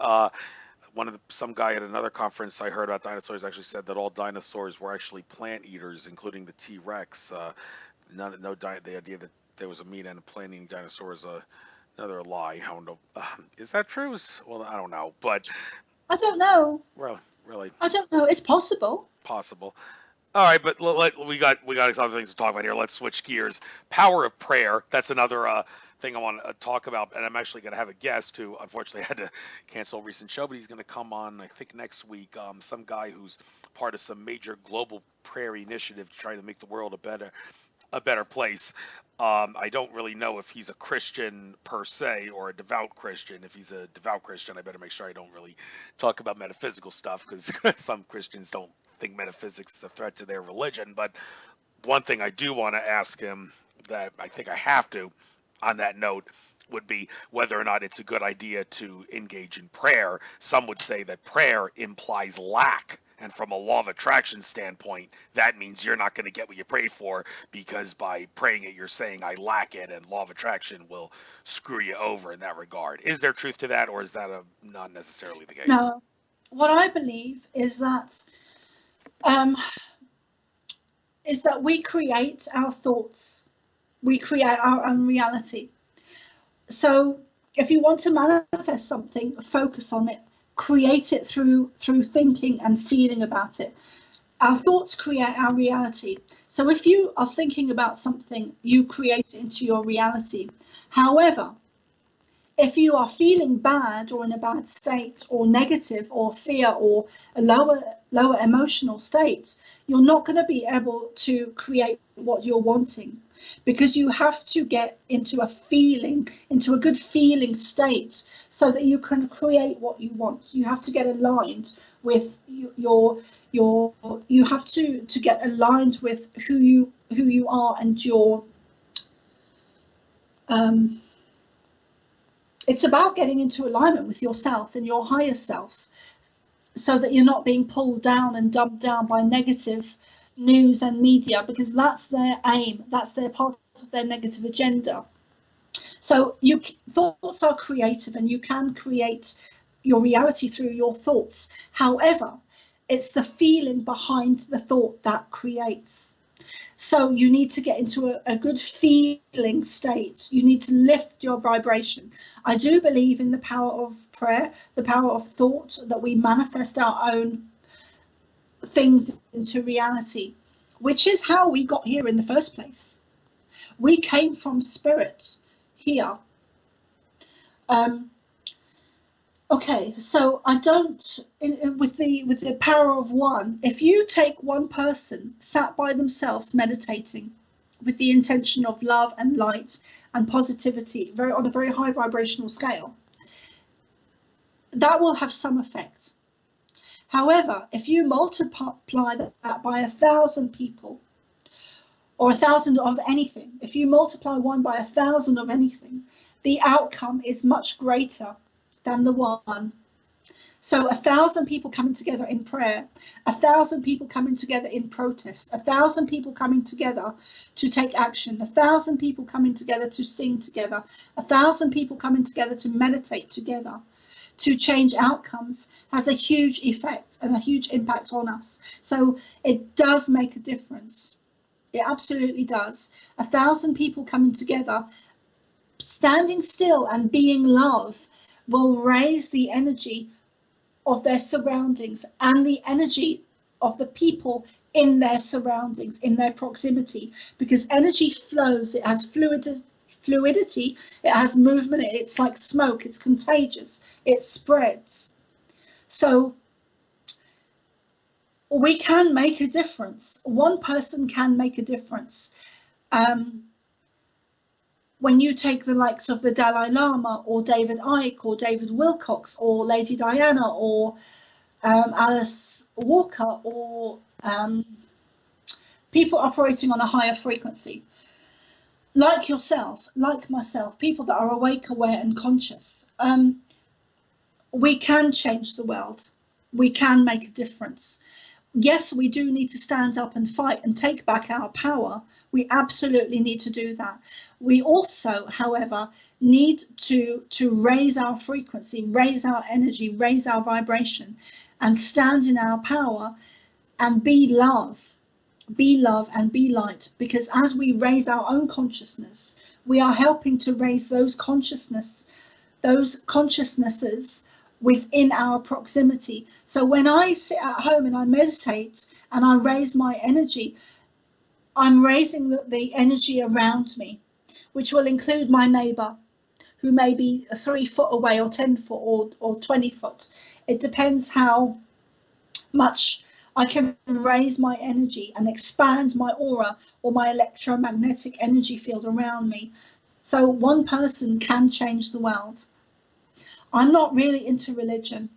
some guy at another conference I heard about dinosaurs actually said that all dinosaurs were actually plant eaters, including the T-Rex. The idea that there was a meat and a plant eating dinosaur is another lie. I don't know. Is that true? Well, I don't know, but I don't know. Well, really I don't know. It's possible. Possible. All right, but we got other things to talk about here. Let's switch gears. Power of prayer. That's another thing I want to talk about, and I'm actually going to have a guest who unfortunately had to cancel a recent show, but he's going to come on, I think, next week. Some guy who's part of some major global prayer initiative to try to make the world a better place. I don't really know if he's a Christian per se or a devout Christian. If he's a devout Christian, I better make sure I don't really talk about metaphysical stuff, because some Christians don't think metaphysics is a threat to their religion. But one thing I do want to ask him, that I think I have to on that note, would be whether or not it's a good idea to engage in prayer. Some would say that prayer implies lack. And from a law of attraction standpoint, that means you're not going to get what you prayed for, because by praying it, you're saying I lack it, and law of attraction will screw you over in that regard. Is there truth to that, or is that not necessarily the case? No. What I believe is that we create our thoughts. We create our own reality. So if you want to manifest something, focus on it. Create it through thinking and feeling about it. Our thoughts create our reality. So if you are thinking about something, you create it into your reality. However, if you are feeling bad or in a bad state or negative or fear or a lower emotional state, you're not going to be able to create what you're wanting, because you have to get into a good feeling state so that you can create what you want. You have to get aligned with you have to get aligned with who you are and your it's about getting into alignment with yourself and your higher self, so that you're not being pulled down and dumped down by negative news and media, because that's their aim, that's their part of their negative agenda. So thoughts are creative, and you can create your reality through your thoughts. However, it's the feeling behind the thought that creates. So you need to get into a good feeling state. You need to lift your vibration. I do believe in the power of prayer, the power of thought, that we manifest our own things into reality, which is how we got here in the first place. We came from spirit here. Okay, so I don't, with the power of one, if you take one person sat by themselves meditating with the intention of love and light and positivity, on a very high vibrational scale, that will have some effect. However, if you multiply that by 1,000 people, or 1,000 of anything, if you multiply one by 1,000 of anything, the outcome is much greater than the one. So 1,000 people coming together in prayer, 1,000 people coming together in protest, 1,000 people coming together to take action, 1,000 people coming together to sing together, 1,000 people coming together to meditate together, to change outcomes, has a huge effect and a huge impact on us. So it does make a difference. It absolutely does. 1,000 people coming together, standing still and being love, will raise the energy of their surroundings and the energy of the people in their surroundings, in their proximity, because energy flows. It has fluidity, it has movement, it's like smoke, it's contagious, it spreads. So we can make a difference. One person can make a difference. When you take the likes of the Dalai Lama or David Icke or David Wilcox or Lady Diana or Alice Walker or people operating on a higher frequency, like yourself, like myself, people that are awake, aware and conscious, we can change the world. We can make a difference. yes, we do need to stand up and fight and take back our power. We absolutely need to do that. We also, however, need to raise our frequency, raise our energy, raise our vibration, and stand in our power and be love. Be love and be light, because as we raise our own consciousness, we are helping to raise those consciousnesses within our proximity. So when I sit at home and I meditate and I raise my energy, I'm raising the energy around me, which will include my neighbour, who may be 3 foot away or 10 foot or 20 foot. It depends how much I can raise my energy and expand my aura or my electromagnetic energy field around me. So one person can change the world. I'm not really into religion.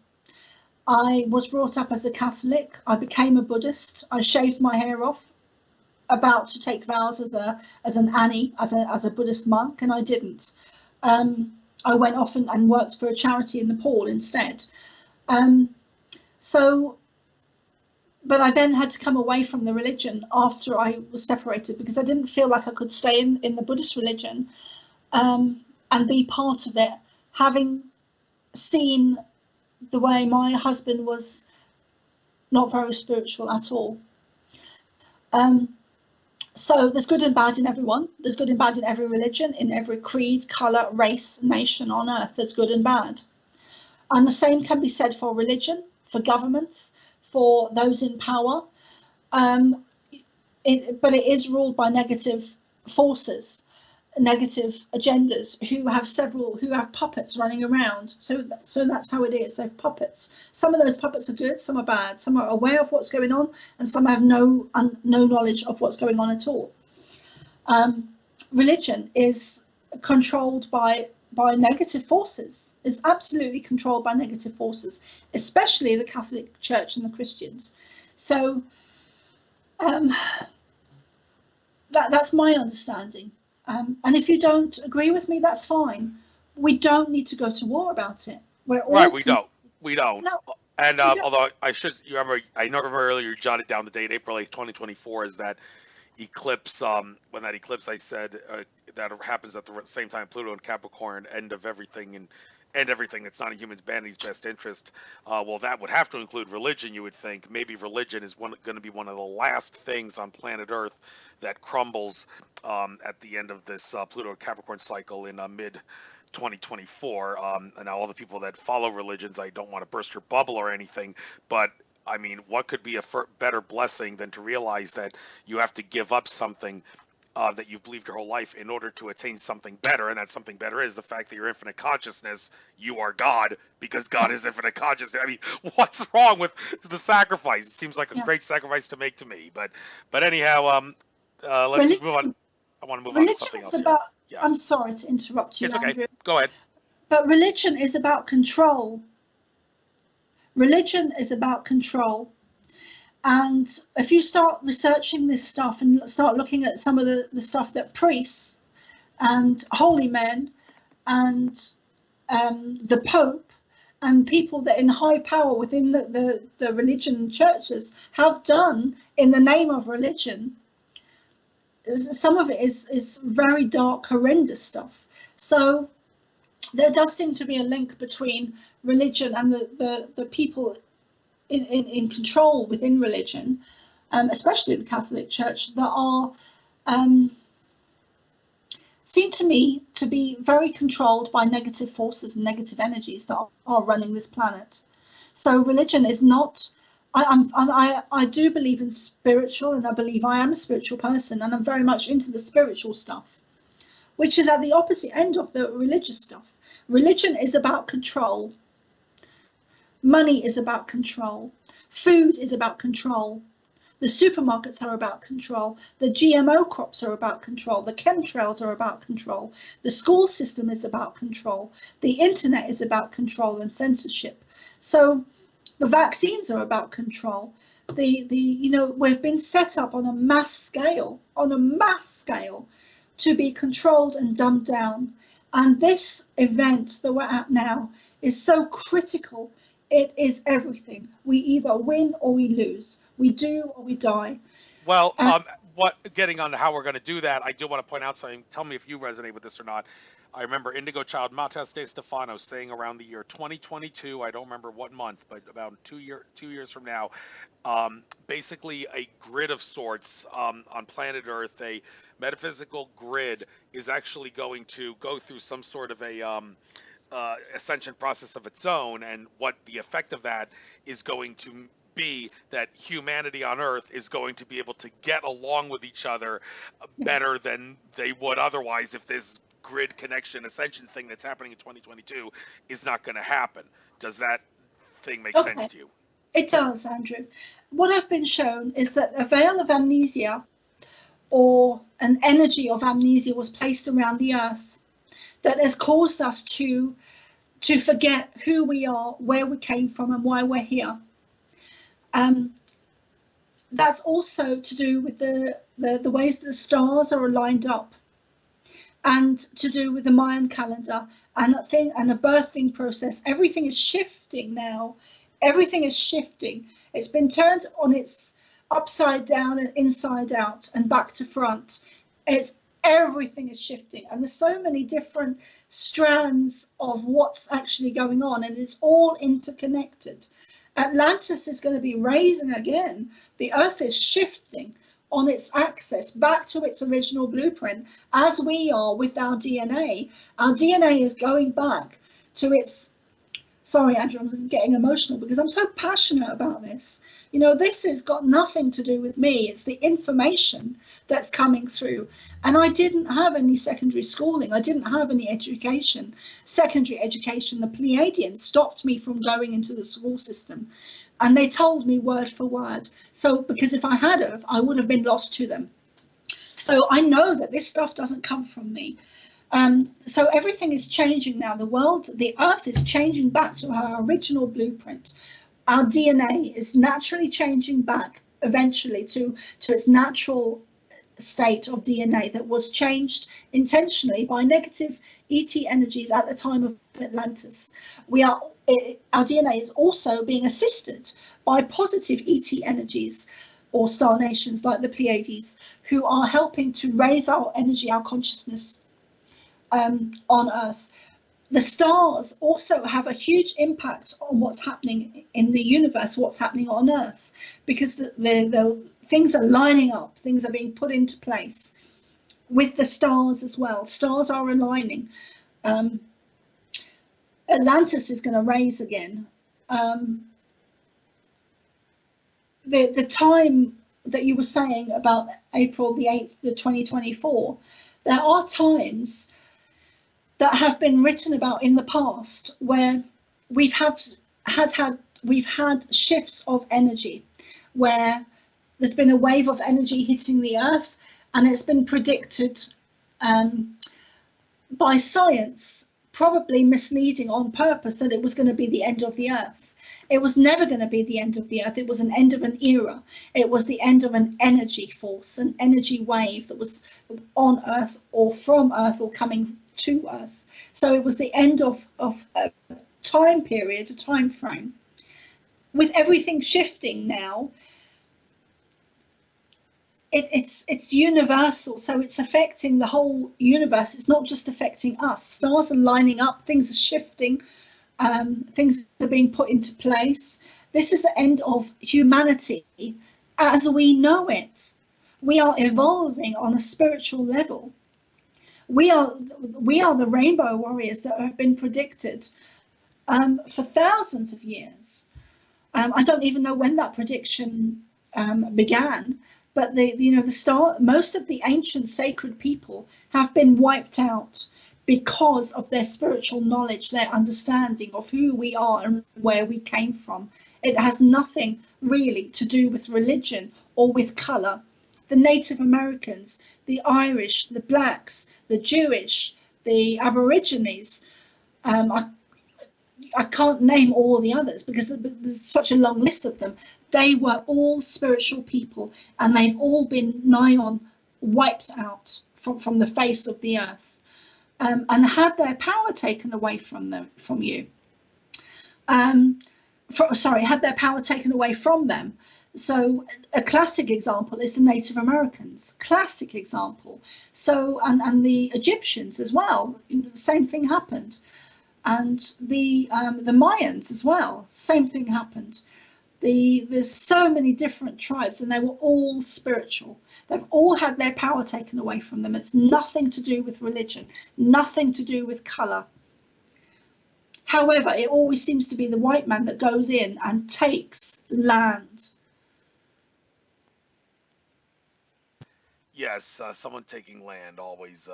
I was brought up as a Catholic. I became a Buddhist. I shaved my hair off, about to take vows as an Annie, as a Buddhist monk, and I didn't. I went off and worked for a charity in Nepal instead. But I then had to come away from the religion after I was separated, because I didn't feel like I could stay in the Buddhist religion and be part of it, having seen the way my husband was not very spiritual at all. So there's good and bad in everyone. There's good and bad in every religion, in every creed, colour, race, nation on earth. There's good and bad. And the same can be said for religion, for governments, for those in power. But it is ruled by negative forces, negative agendas, who have puppets running around. So that's how it is. They're puppets. Some of those puppets are good, some are bad. Some are aware of what's going on, and some have no knowledge of what's going on at all. Religion is controlled by negative forces. Is absolutely controlled by negative forces, especially the Catholic Church and the Christians. So that's my understanding. And if you don't agree with me, that's fine. We don't need to go to war about it. We're all right. We don't. No, and we don't. although I know earlier you jotted down the date, April 8th, 2024, is that eclipse. When that eclipse, I said that happens at the same time Pluto and Capricorn, end everything that's not in humans' humanity's best interest. Well, that would have to include religion, you would think. Maybe religion is going to be one of the last things on planet Earth that crumbles at the end of this Pluto Capricorn cycle in mid 2024. And all the people that follow religions, I don't want to burst your bubble or anything, but I mean, what could be a better blessing than to realize that you have to give up something that you've believed your whole life in order to attain something better, and that something better is the fact that you're infinite consciousness. You are God, because God is infinite consciousness. I mean, what's wrong with the sacrifice? It seems like a great sacrifice to make to me. But anyhow, let's move on. I want to move on to something else. Yeah. I'm sorry to interrupt you, it's okay. Andrew. Go ahead. But religion is about control. Religion is about control. And if you start researching this stuff and start looking at some of the stuff that priests and holy men and the Pope and people that in high power within the religion churches have done in the name of religion, some of it is very dark, horrendous stuff. So there does seem to be a link between religion and the people in control within religion, especially the Catholic Church, that are seem to me to be very controlled by negative forces and negative energies that are running this planet. So religion is not. I do believe in spiritual, and I believe I am a spiritual person, and I'm very much into the spiritual stuff, which is at the opposite end of the religious stuff. Religion is about control. Money is about control. Food is about control. The supermarkets are about control. The GMO crops are about control. The chemtrails are about control. The school system is about control. The internet is about control and censorship. So the vaccines are about control. We've been set up on a mass scale to be controlled and dumbed down. And this event that we're at now is so critical. It is everything. We either win or we lose. We do or we die. Well, And getting on to how we're going to do that, I do want to point out something. Tell me if you resonate with this or not. I remember Indigo Child Matas de Stefano saying around the year 2022, I don't remember what month, but about 2 years from now, basically a grid of sorts on planet Earth, a metaphysical grid, is actually going to go through some sort of a ascension process of its own, and what the effect of that is going to be that humanity on Earth is going to be able to get along with each other better than they would otherwise if this grid connection ascension thing that's happening in 2022 is not going to happen. Does that thing make sense okay, to you? it does, Andrew. What I've been shown is that a veil of amnesia or an energy of amnesia was placed around the Earth that has caused us to forget who we are, where we came from, and why we're here. That's also to do with the ways that the stars are aligned up, and to do with the Mayan calendar and that thing and the birthing process. Everything is shifting now. Everything is shifting. It's been turned on its upside down and inside out and back to front. Everything is shifting, and there's so many different strands of what's actually going on, and it's all interconnected. Atlantis is going to be raising again. The Earth is shifting on its axis back to its original blueprint, as we are with our DNA. Our DNA is going back to its... Sorry, Andrew, I'm getting emotional because I'm so passionate about this. You know, this has got nothing to do with me. It's the information that's coming through. And I didn't have any secondary schooling. I didn't have any education, secondary education. The Pleiadians stopped me from going into the school system. And they told me word for word. So, because if I had have, I would have been lost to them. So I know that this stuff doesn't come from me. So everything is changing now. The world, the Earth is changing back to our original blueprint. Our DNA is naturally changing back eventually to its natural state of DNA that was changed intentionally by negative ET energies at the time of Atlantis. Our DNA is also being assisted by positive ET energies or star nations like the Pleiades, who are helping to raise our energy, our consciousness on Earth. The stars also have a huge impact on what's happening in the universe, what's happening on Earth, because the things are lining up, things are being put into place with the stars as well. Stars are aligning. Atlantis is going to raise again. The time that you were saying about April the 8th, the 2024, there are times that have been written about in the past where we've had shifts of energy, where there's been a wave of energy hitting the Earth, and it's been predicted by science, probably misleading on purpose, that it was going to be the end of the Earth. It was never going to be the end of the Earth. It was an end of an era. It was the end of an energy force, an energy wave that was on Earth or from Earth or coming to Earth. So it was the end of a time period, a time frame. With everything shifting now, it's universal, so it's affecting the whole universe. It's not just affecting us. Stars are lining up, things are shifting, things are being put into place. This is the end of humanity as we know it. We are evolving on a spiritual level. We are the rainbow warriors that have been predicted for thousands of years. I don't even know when that prediction began, but most of the ancient sacred people have been wiped out because of their spiritual knowledge, their understanding of who we are and where we came from. It has nothing really to do with religion or with colour. The Native Americans, the Irish, the Blacks, the Jewish, the Aborigines, I can't name all the others because there's such a long list of them. They were all spiritual people, and they've all been nigh on wiped out from the face of the earth, and had their power taken away from you. Had their power taken away from them. So a classic example is the Native Americans, classic example. So and the Egyptians as well, the same thing happened, and the Mayans as well, same thing happened. There's so many different tribes, and they were all spiritual. They've all had their power taken away from them. It's nothing to do with religion, nothing to do with colour. However, it always seems to be the white man that goes in and takes land. Yes, someone taking land, always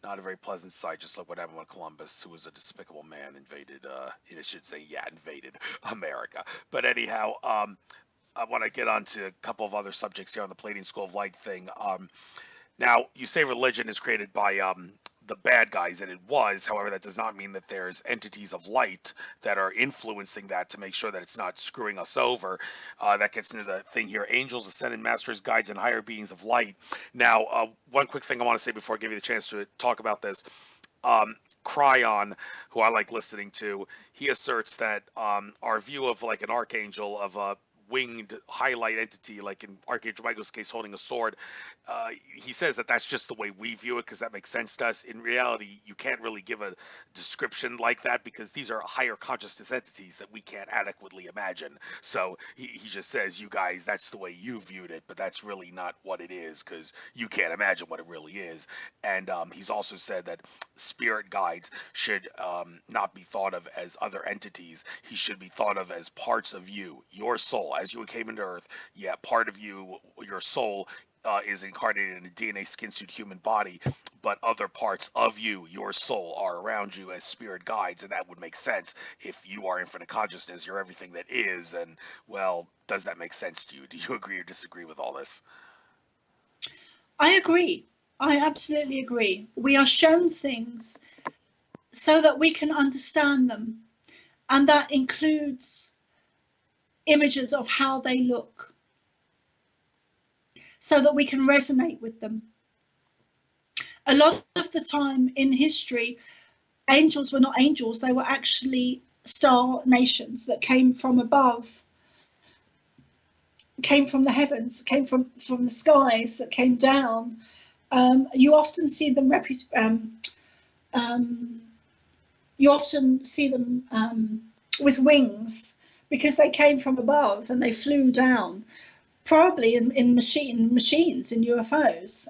not a very pleasant sight, just like what happened with Columbus, who was a despicable man, invaded, I should say, yeah, invaded America. But anyhow, I want to get on to a couple of other subjects here on the Pleiadian School of Light thing. Now, you say religion is created by the bad guys, and it was. However, that does not mean that there's entities of light that are influencing that to make sure that it's not screwing us over. That gets into the thing here: angels, ascended masters, guides, and higher beings of light. Now, one quick thing I want to say before I give you the chance to talk about this. Cryon, who I like listening to, he asserts that our view of like an archangel, of a winged highlight entity, like in Archangel Michael's case holding a sword, he says that that's just the way we view it because that makes sense to us. In reality, you can't really give a description like that because these are higher consciousness entities that we can't adequately imagine. So he just says, you guys, that's the way you viewed it, but that's really not what it is because you can't imagine what it really is. And he's also said that spirit guides should not be thought of as other entities. He should be thought of as parts of you, your soul. As you came into Earth, yeah, part of you, your soul, is incarnated in a DNA skin suit human body, but other parts of you, your soul, are around you as spirit guides, and that would make sense if you are infinite consciousness, you're everything that is. And well, does that make sense to you? Do you agree or disagree with all this? I agree. I absolutely agree. We are shown things so that we can understand them, and that includes images of how they look, so that we can resonate with them. A lot of the time in history, angels were not angels, they were actually star nations that came from above, came from the heavens, came from the skies, that came down. You often see them with wings, because they came from above and they flew down, probably in machines, in UFOs.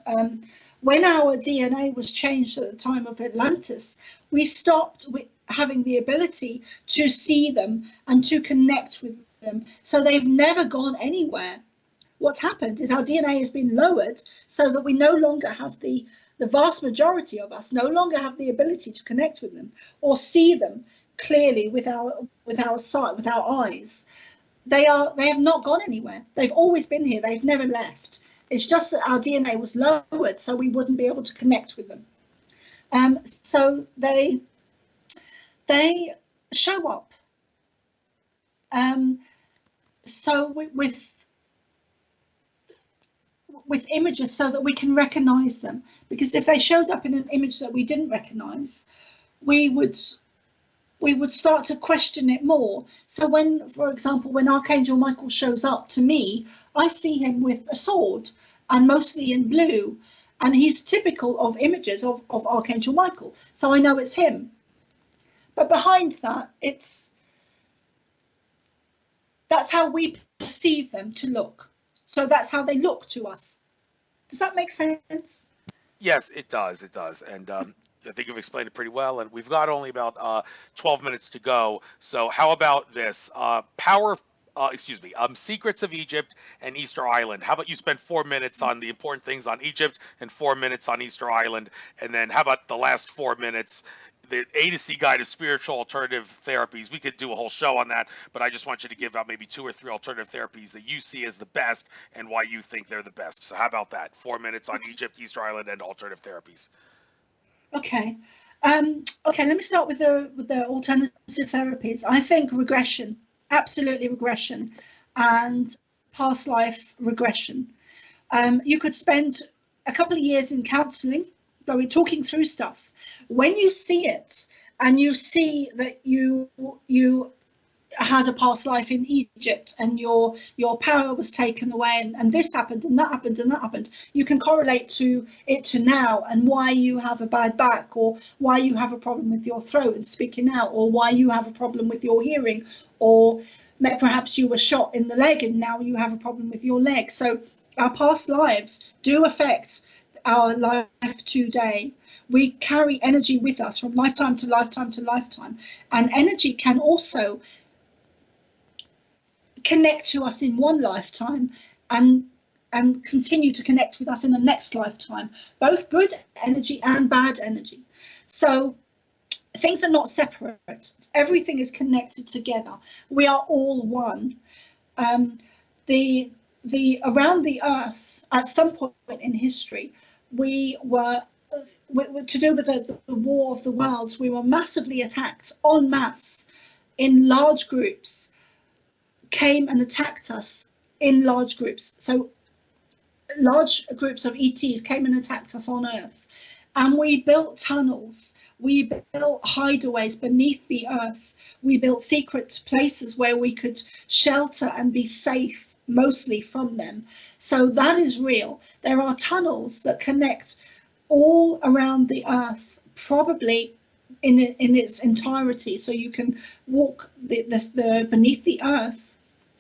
When our DNA was changed at the time of Atlantis, we stopped having the ability to see them and to connect with them. So they've never gone anywhere. What's happened is our DNA has been lowered so that we no longer have the vast majority of us no longer have the ability to connect with them or see them clearly with our sight, with our eyes. They have not gone anywhere. They've always been here. They've never left. It's just that our DNA was lowered so we wouldn't be able to connect with them. So they show up. So with images so that we can recognize them, because if they showed up in an image that we didn't recognize, we would start to question it more. So when, for example, when Archangel Michael shows up to me, I see him with a sword and mostly in blue, and he's typical of images of Archangel Michael, so I know it's him. But behind that, that's how we perceive them to look. So that's how they look to us. Does that make sense? Yes, it does. It does. And I think you've explained it pretty well. And we've got only about 12 minutes to go. So how about this? Secrets of Egypt and Easter Island. How about you spend 4 minutes on the important things on Egypt and 4 minutes on Easter Island? And then how about the last 4 minutes, the A to C guide of spiritual alternative therapies? We could do a whole show on that, but I just want you to give out maybe 2 or 3 alternative therapies that you see as the best and why you think they're the best. So how about that? 4 minutes on Egypt, Easter Island, and alternative therapies. Okay. Okay, let me start with the alternative therapies. I think regression, absolutely regression, and past life regression. You could spend a couple of years in counselling, talking through stuff. When you see it and you see that had a past life in Egypt and your power was taken away, and this happened and that happened and that happened, you can correlate to it to now, and why you have a bad back, or why you have a problem with your throat and speaking out, or why you have a problem with your hearing, or perhaps you were shot in the leg and now you have a problem with your leg. So our past lives do affect our life today. We carry energy with us from lifetime to lifetime to lifetime, and energy can also connect to us in one lifetime and continue to connect with us in the next lifetime, both good energy and bad energy. So things are not separate. Everything is connected together. We are all one. The around the earth, at some point in history, we were to do with the war of the worlds, we were massively attacked en masse in large groups, came and attacked us in large groups. So large groups of ETs came and attacked us on Earth, and we built tunnels, we built hideaways beneath the Earth, we built secret places where we could shelter and be safe, mostly from them. So that is real. There are tunnels that connect all around the Earth, probably in its entirety, so you can walk the beneath the Earth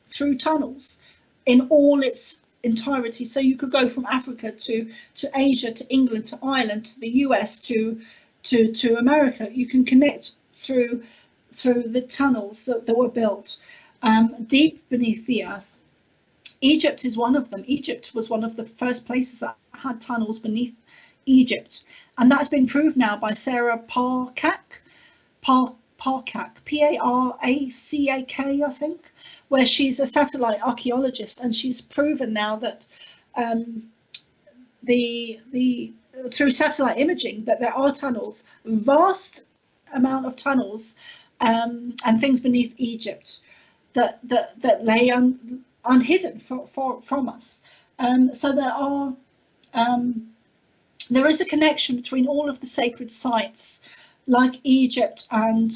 through tunnels in all its entirety. So you could go from Africa to Asia, to England, to Ireland, to the US, to America. You can connect through the tunnels that were built deep beneath the Earth. Egypt is one of them. Egypt was one of the first places that had tunnels beneath Egypt, and that's been proved now by Sarah Parcak, P-A-R-A-C-A-K, I think, where she's a satellite archaeologist, and she's proven now that through satellite imaging that there are tunnels, vast amount of tunnels, and things beneath Egypt that lay unhidden from us. So there is a connection between all of the sacred sites, like Egypt and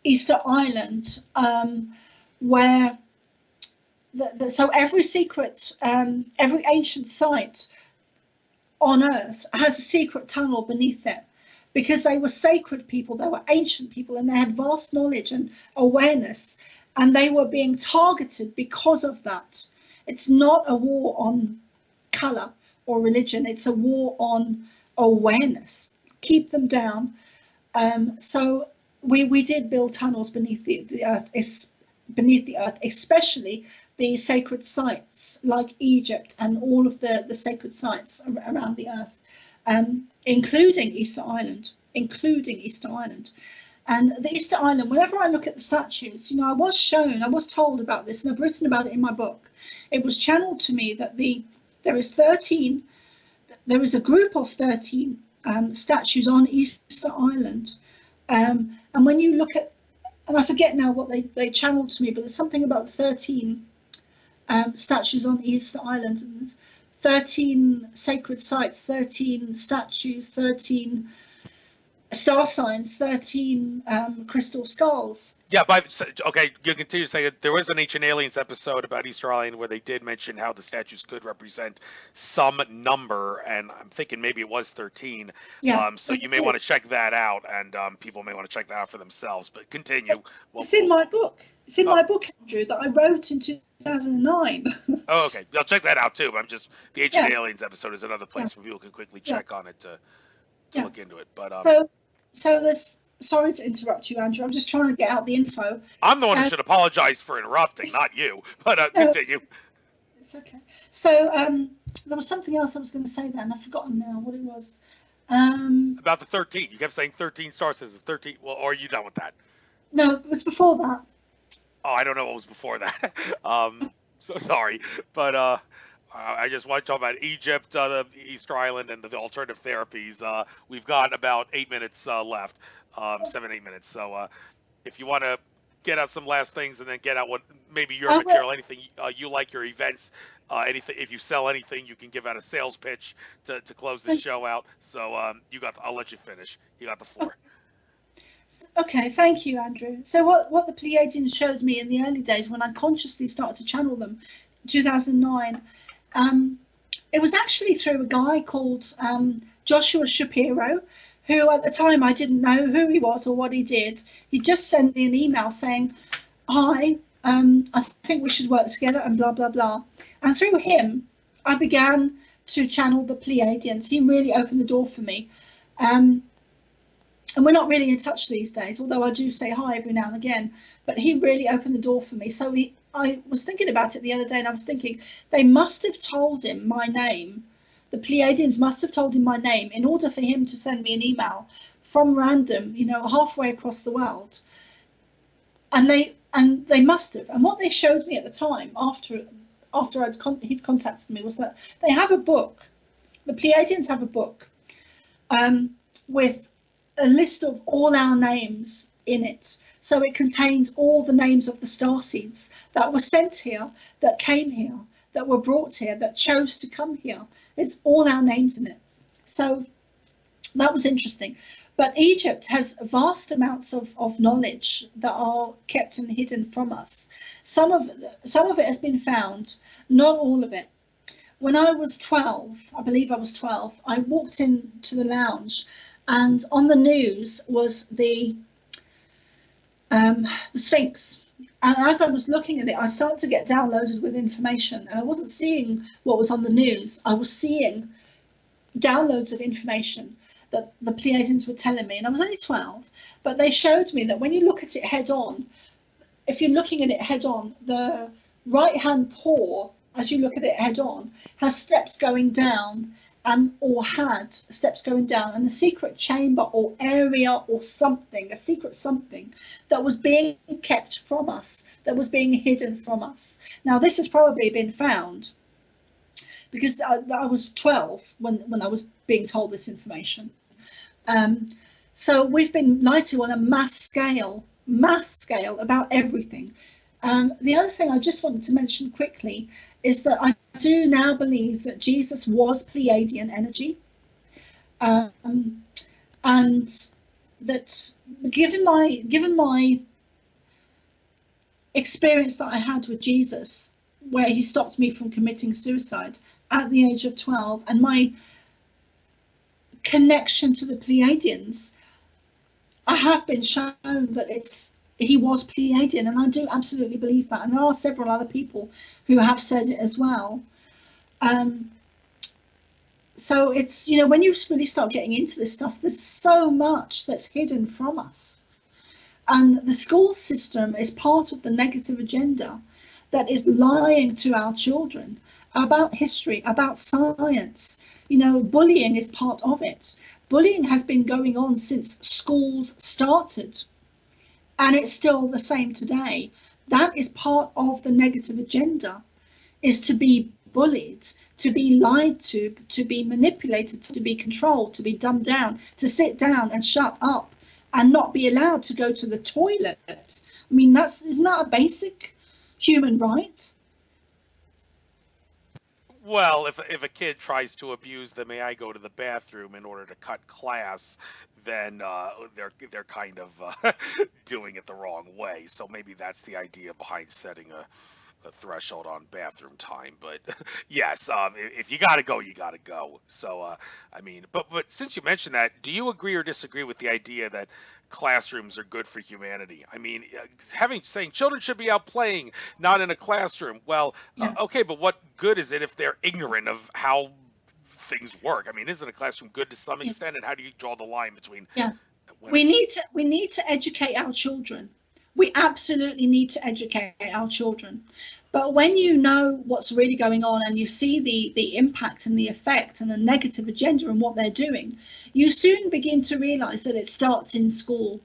Easter Island, where so every every ancient site on Earth has a secret tunnel beneath it, because they were sacred people, they were ancient people, and they had vast knowledge and awareness, and they were being targeted because of that. It's not a war on colour or religion, it's a war on awareness. Keep them down. So we did build tunnels beneath the earth, especially the sacred sites like Egypt and all of the sacred sites around the earth, including Easter Island. And the Easter Island, whenever I look at the statues, I was told about this, and I've written about it in my book. It was channeled to me that there is a group of 13 statues on Easter Island, and when you look at, and I forget now what they channeled to me, but there's something about 13 statues on Easter Island, and 13 sacred sites, 13 statues, 13 star signs, 13 crystal skulls. Yeah, okay, you continue to say that there was an Ancient Aliens episode about Easter Island where they did mention how the statues could represent some number, and I'm thinking maybe it was 13. Yeah. So you may want to check that out, and people may want to check that out for themselves. But continue. It's in my book. It's in my book, Andrew, that I wrote in 2009. Oh, okay. I'll check that out too. But the Ancient Aliens episode is another place where people can quickly check on it to look into it. But so there's. Sorry to interrupt you, Andrew. I'm just trying to get out the info. I'm the one who should apologize for interrupting, not you. But continue. It's okay. So there was something else I was going to say then. I've forgotten now what it was. About the 13. You kept saying 13 stars. 13. Well, or are you done with that? No, it was before that. Oh, I don't know what was before that. So sorry. But I just want to talk about Egypt, the Easter Island, and the alternative therapies. We've got about 8 minutes left. 7-8 minutes. So if you want to get out some last things and then get out what maybe your material, anything you like, your events, anything. If you sell anything, you can give out a sales pitch to close the show out. So I'll let you finish. You got the floor. Okay. Okay, thank you, Andrew. So what the Pleiadians showed me in the early days when I consciously started to channel them, 2009, it was actually through a guy called Joshua Shapiro, who at the time I didn't know who he was or what he did. He just sent me an email saying, hi, I think we should work together and blah, blah, blah. And through him, I began to channel the Pleiadians. He really opened the door for me. And we're not really in touch these days, although I do say hi every now and again, but he really opened the door for me. So I was thinking about it the other day, and I was thinking they must have told him my name. The Pleiadians must have told him my name in order for him to send me an email from random, halfway across the world. And they must have. And what they showed me at the time, after he'd contacted me, was that they have a book. The Pleiadians have a book with a list of all our names in it. So it contains all the names of the starseeds that were sent here, that came here, that were brought here, that chose to come here. It's all our names in it. So that was interesting. But Egypt has vast amounts of knowledge that are kept and hidden from us. Some of it has been found, not all of it. When I was 12, I believe I was 12, I walked into the lounge, and on the news was the Sphinx. And as I was looking at it, I started to get downloaded with information, and I wasn't seeing what was on the news. I was seeing downloads of information that the Pleiadians were telling me, and I was only 12, but they showed me that when you look at it head on, if you're looking at it head on, the right-hand paw, as you look at it head on, has steps going down, or had steps going down, and a secret chamber or area or something, a secret something that was being kept from us, that was being hidden from us. Now, this has probably been found because I was 12 when I was being told this information. So we've been lied to on a mass scale about everything. The other thing I just wanted to mention quickly is that I do now believe that Jesus was Pleiadian energy, and that given my experience that I had with Jesus, where he stopped me from committing suicide at the age of 12, and my connection to the Pleiadians, I have been shown that he was Pleiadian, and I do absolutely believe that. And there are several other people who have said it as well. So it's, when you really start getting into this stuff, there's so much that's hidden from us. And the school system is part of the negative agenda that is lying to our children about history, about science. Bullying is part of it. Bullying has been going on since schools started. And it's still the same today. That is part of the negative agenda, is to be bullied, to be lied to be manipulated, to be controlled, to be dumbed down, to sit down and shut up and not be allowed to go to the toilet. I mean, isn't that a basic human right? Well, if a kid tries to abuse the "may I go to the bathroom" in order to cut class, then they're kind of doing it the wrong way. So maybe that's the idea behind setting a threshold on bathroom time. But yes, if you gotta go, you gotta go. So I mean, but since you mentioned that, do you agree or disagree with the idea that classrooms are good for humanity? I mean, saying children should be out playing, not in a classroom. Well, Yeah. okay, but what good is it if they're ignorant of how things work? I mean, isn't a classroom good to some extent? And how do you draw the line between? Yeah. We need to educate our children. We absolutely need to educate our children. But when you know what's really going on and you see the impact and the effect and the negative agenda and what they're doing, you soon begin to realize that it starts in school.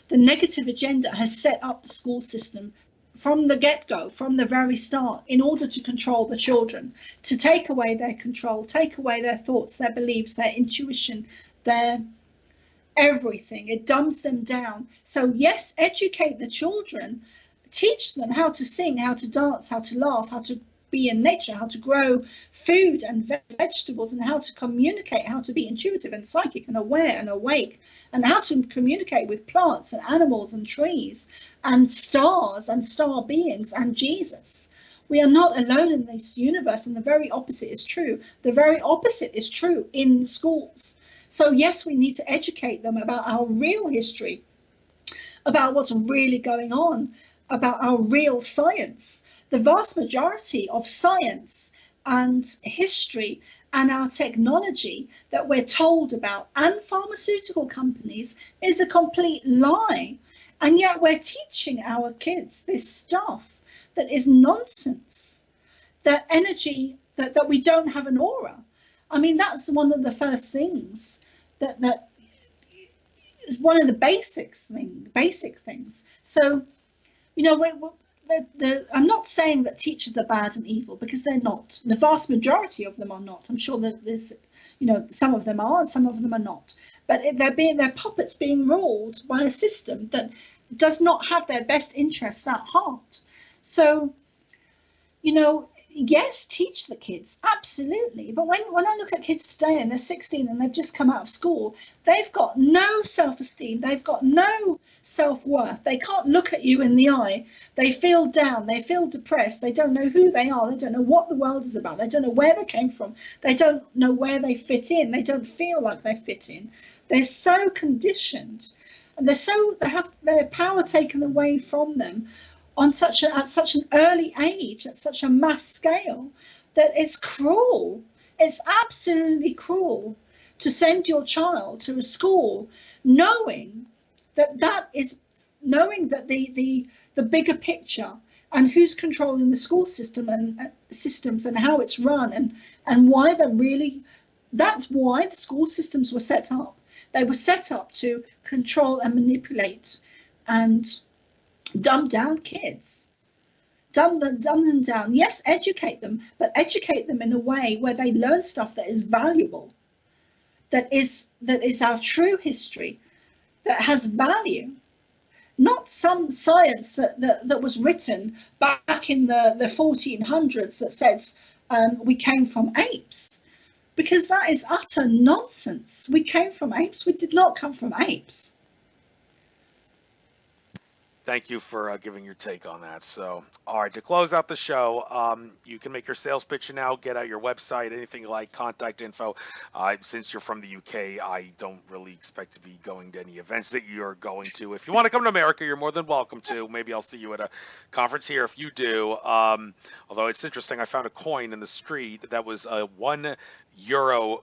The negative agenda has set up the school system from the get-go, from the very start, in order to control the children, to take away their control, take away their thoughts, their beliefs, their intuition, their everything. It dumbs them down. So yes, educate the children, teach them how to sing, how to dance, how to laugh, how to be in nature, how to grow food and vegetables, and how to communicate, how to be intuitive and psychic and aware and awake, and how to communicate with plants and animals and trees and stars and star beings and Jesus. We are not alone in this universe, and the very opposite is true. The very opposite is true in schools. So yes, we need to educate them about our real history, about what's really going on, about our real science. The vast majority of science and history and our technology that we're told about, and pharmaceutical companies, is a complete lie. And yet we're teaching our kids this stuff that is nonsense, that energy, that we don't have an aura. I mean, that's one of the first things that is one of the basic things. So, you know, I'm not saying that teachers are bad and evil, because they're not. The vast majority of them are not. I'm sure that there's, you know, some of them are and some of them are not. But they're puppets being ruled by a system that does not have their best interests at heart. So, you know, yes, teach the kids, absolutely. But when I look at kids today and they're 16 and they've just come out of school, they've got no self-esteem, they've got no self-worth. They can't look at you in the eye. They feel down, they feel depressed, they don't know who they are, they don't know what the world is about, they don't know where they came from, they don't know where they fit in, they don't feel like they fit in. They're so conditioned, and they have their power taken away from them at such an early age, at such a mass scale, that it's cruel. It's absolutely cruel to send your child to a school knowing that the bigger picture and who's controlling the school system and systems and how it's run and why that's why the school systems were set up. They were set up to control and manipulate and dumb down kids, dumb them down. Yes, educate them, but educate them in a way where they learn stuff that is valuable, that is our true history, that has value, not some science that was written back in the 1400s that says we came from apes, because that is utter nonsense. We came from apes. We did not come from apes. Thank you for giving your take on that. So, all right, to close out the show, you can make your sales pitch now, get out your website, anything like contact info. Since you're from the UK, I don't really expect to be going to any events that you're going to. If you want to come to America, you're more than welcome to. Maybe I'll see you at a conference here if you do. Although it's interesting, I found a coin in the street that was a €1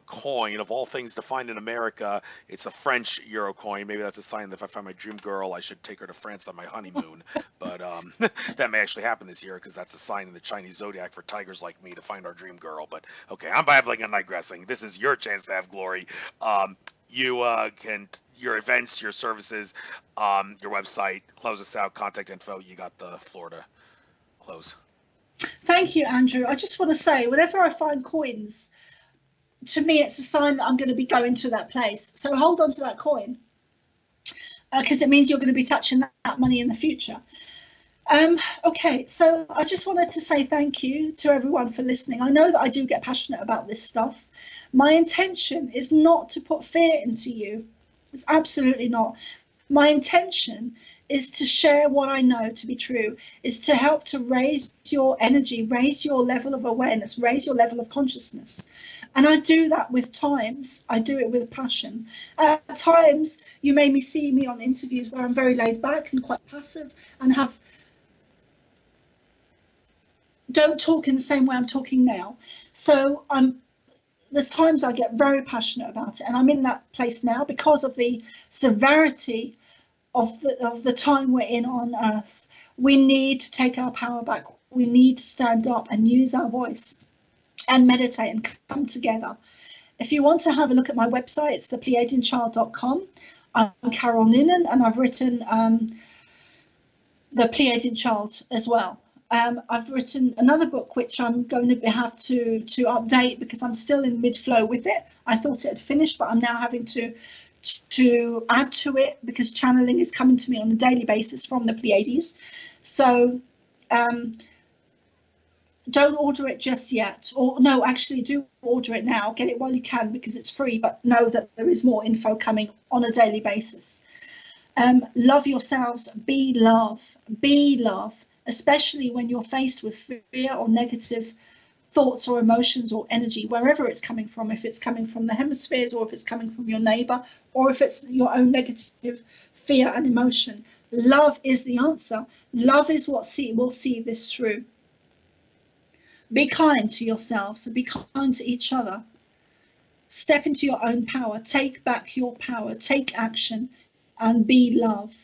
coin, of all things to find in America. It's a French euro coin. Maybe that's a sign that if I find my dream girl, I should take her to France on my honeymoon. But that may actually happen this year, because that's a sign in the Chinese zodiac for tigers like me to find our dream girl. But okay, I'm babbling and digressing. This is your chance to have glory. You can, your events, your services, your website, close us out, contact info. You got the floor to close. Thank you, Andrew. I just want to say, whenever I find coins, to me, it's a sign that I'm going to be going to that place. So hold on to that coin, because it means you're going to be touching that money in the future. Okay, so I just wanted to say thank you to everyone for listening. I know that I do get passionate about this stuff. My intention is not to put fear into you. It's absolutely not. My intention is to share what I know to be true, is to help to raise your energy, raise your level of awareness, raise your level of consciousness. And I do that with times. I do it with passion. At times, you may see me on interviews where I'm very laid back and quite passive and don't talk in the same way I'm talking now. So there's times I get very passionate about it, and I'm in that place now because of the severity of the time we're in on Earth. We need to take our power back. We need to stand up and use our voice and meditate and come together. If you want to have a look at my website, it's thepleiadianchild.com. I'm Carol Noonan, and I've written the Pleiadian Child as well. I've written another book which I'm going to have to update because I'm still in mid-flow with it. I thought it had finished, but I'm now having to add to it because channeling is coming to me on a daily basis from the Pleiades. So don't order it just yet, or no, actually do order it now. Get it while you can because it's free, but know that there is more info coming on a daily basis. Love yourselves, be love, especially when you're faced with fear or negative thoughts or emotions or energy, wherever it's coming from, if it's coming from the hemispheres or if it's coming from your neighbor or if it's your own negative fear and emotion. Love is the answer. Love is what will see this through. Be kind to yourselves, be kind to each other. Step into your own power, take back your power, take action and be love.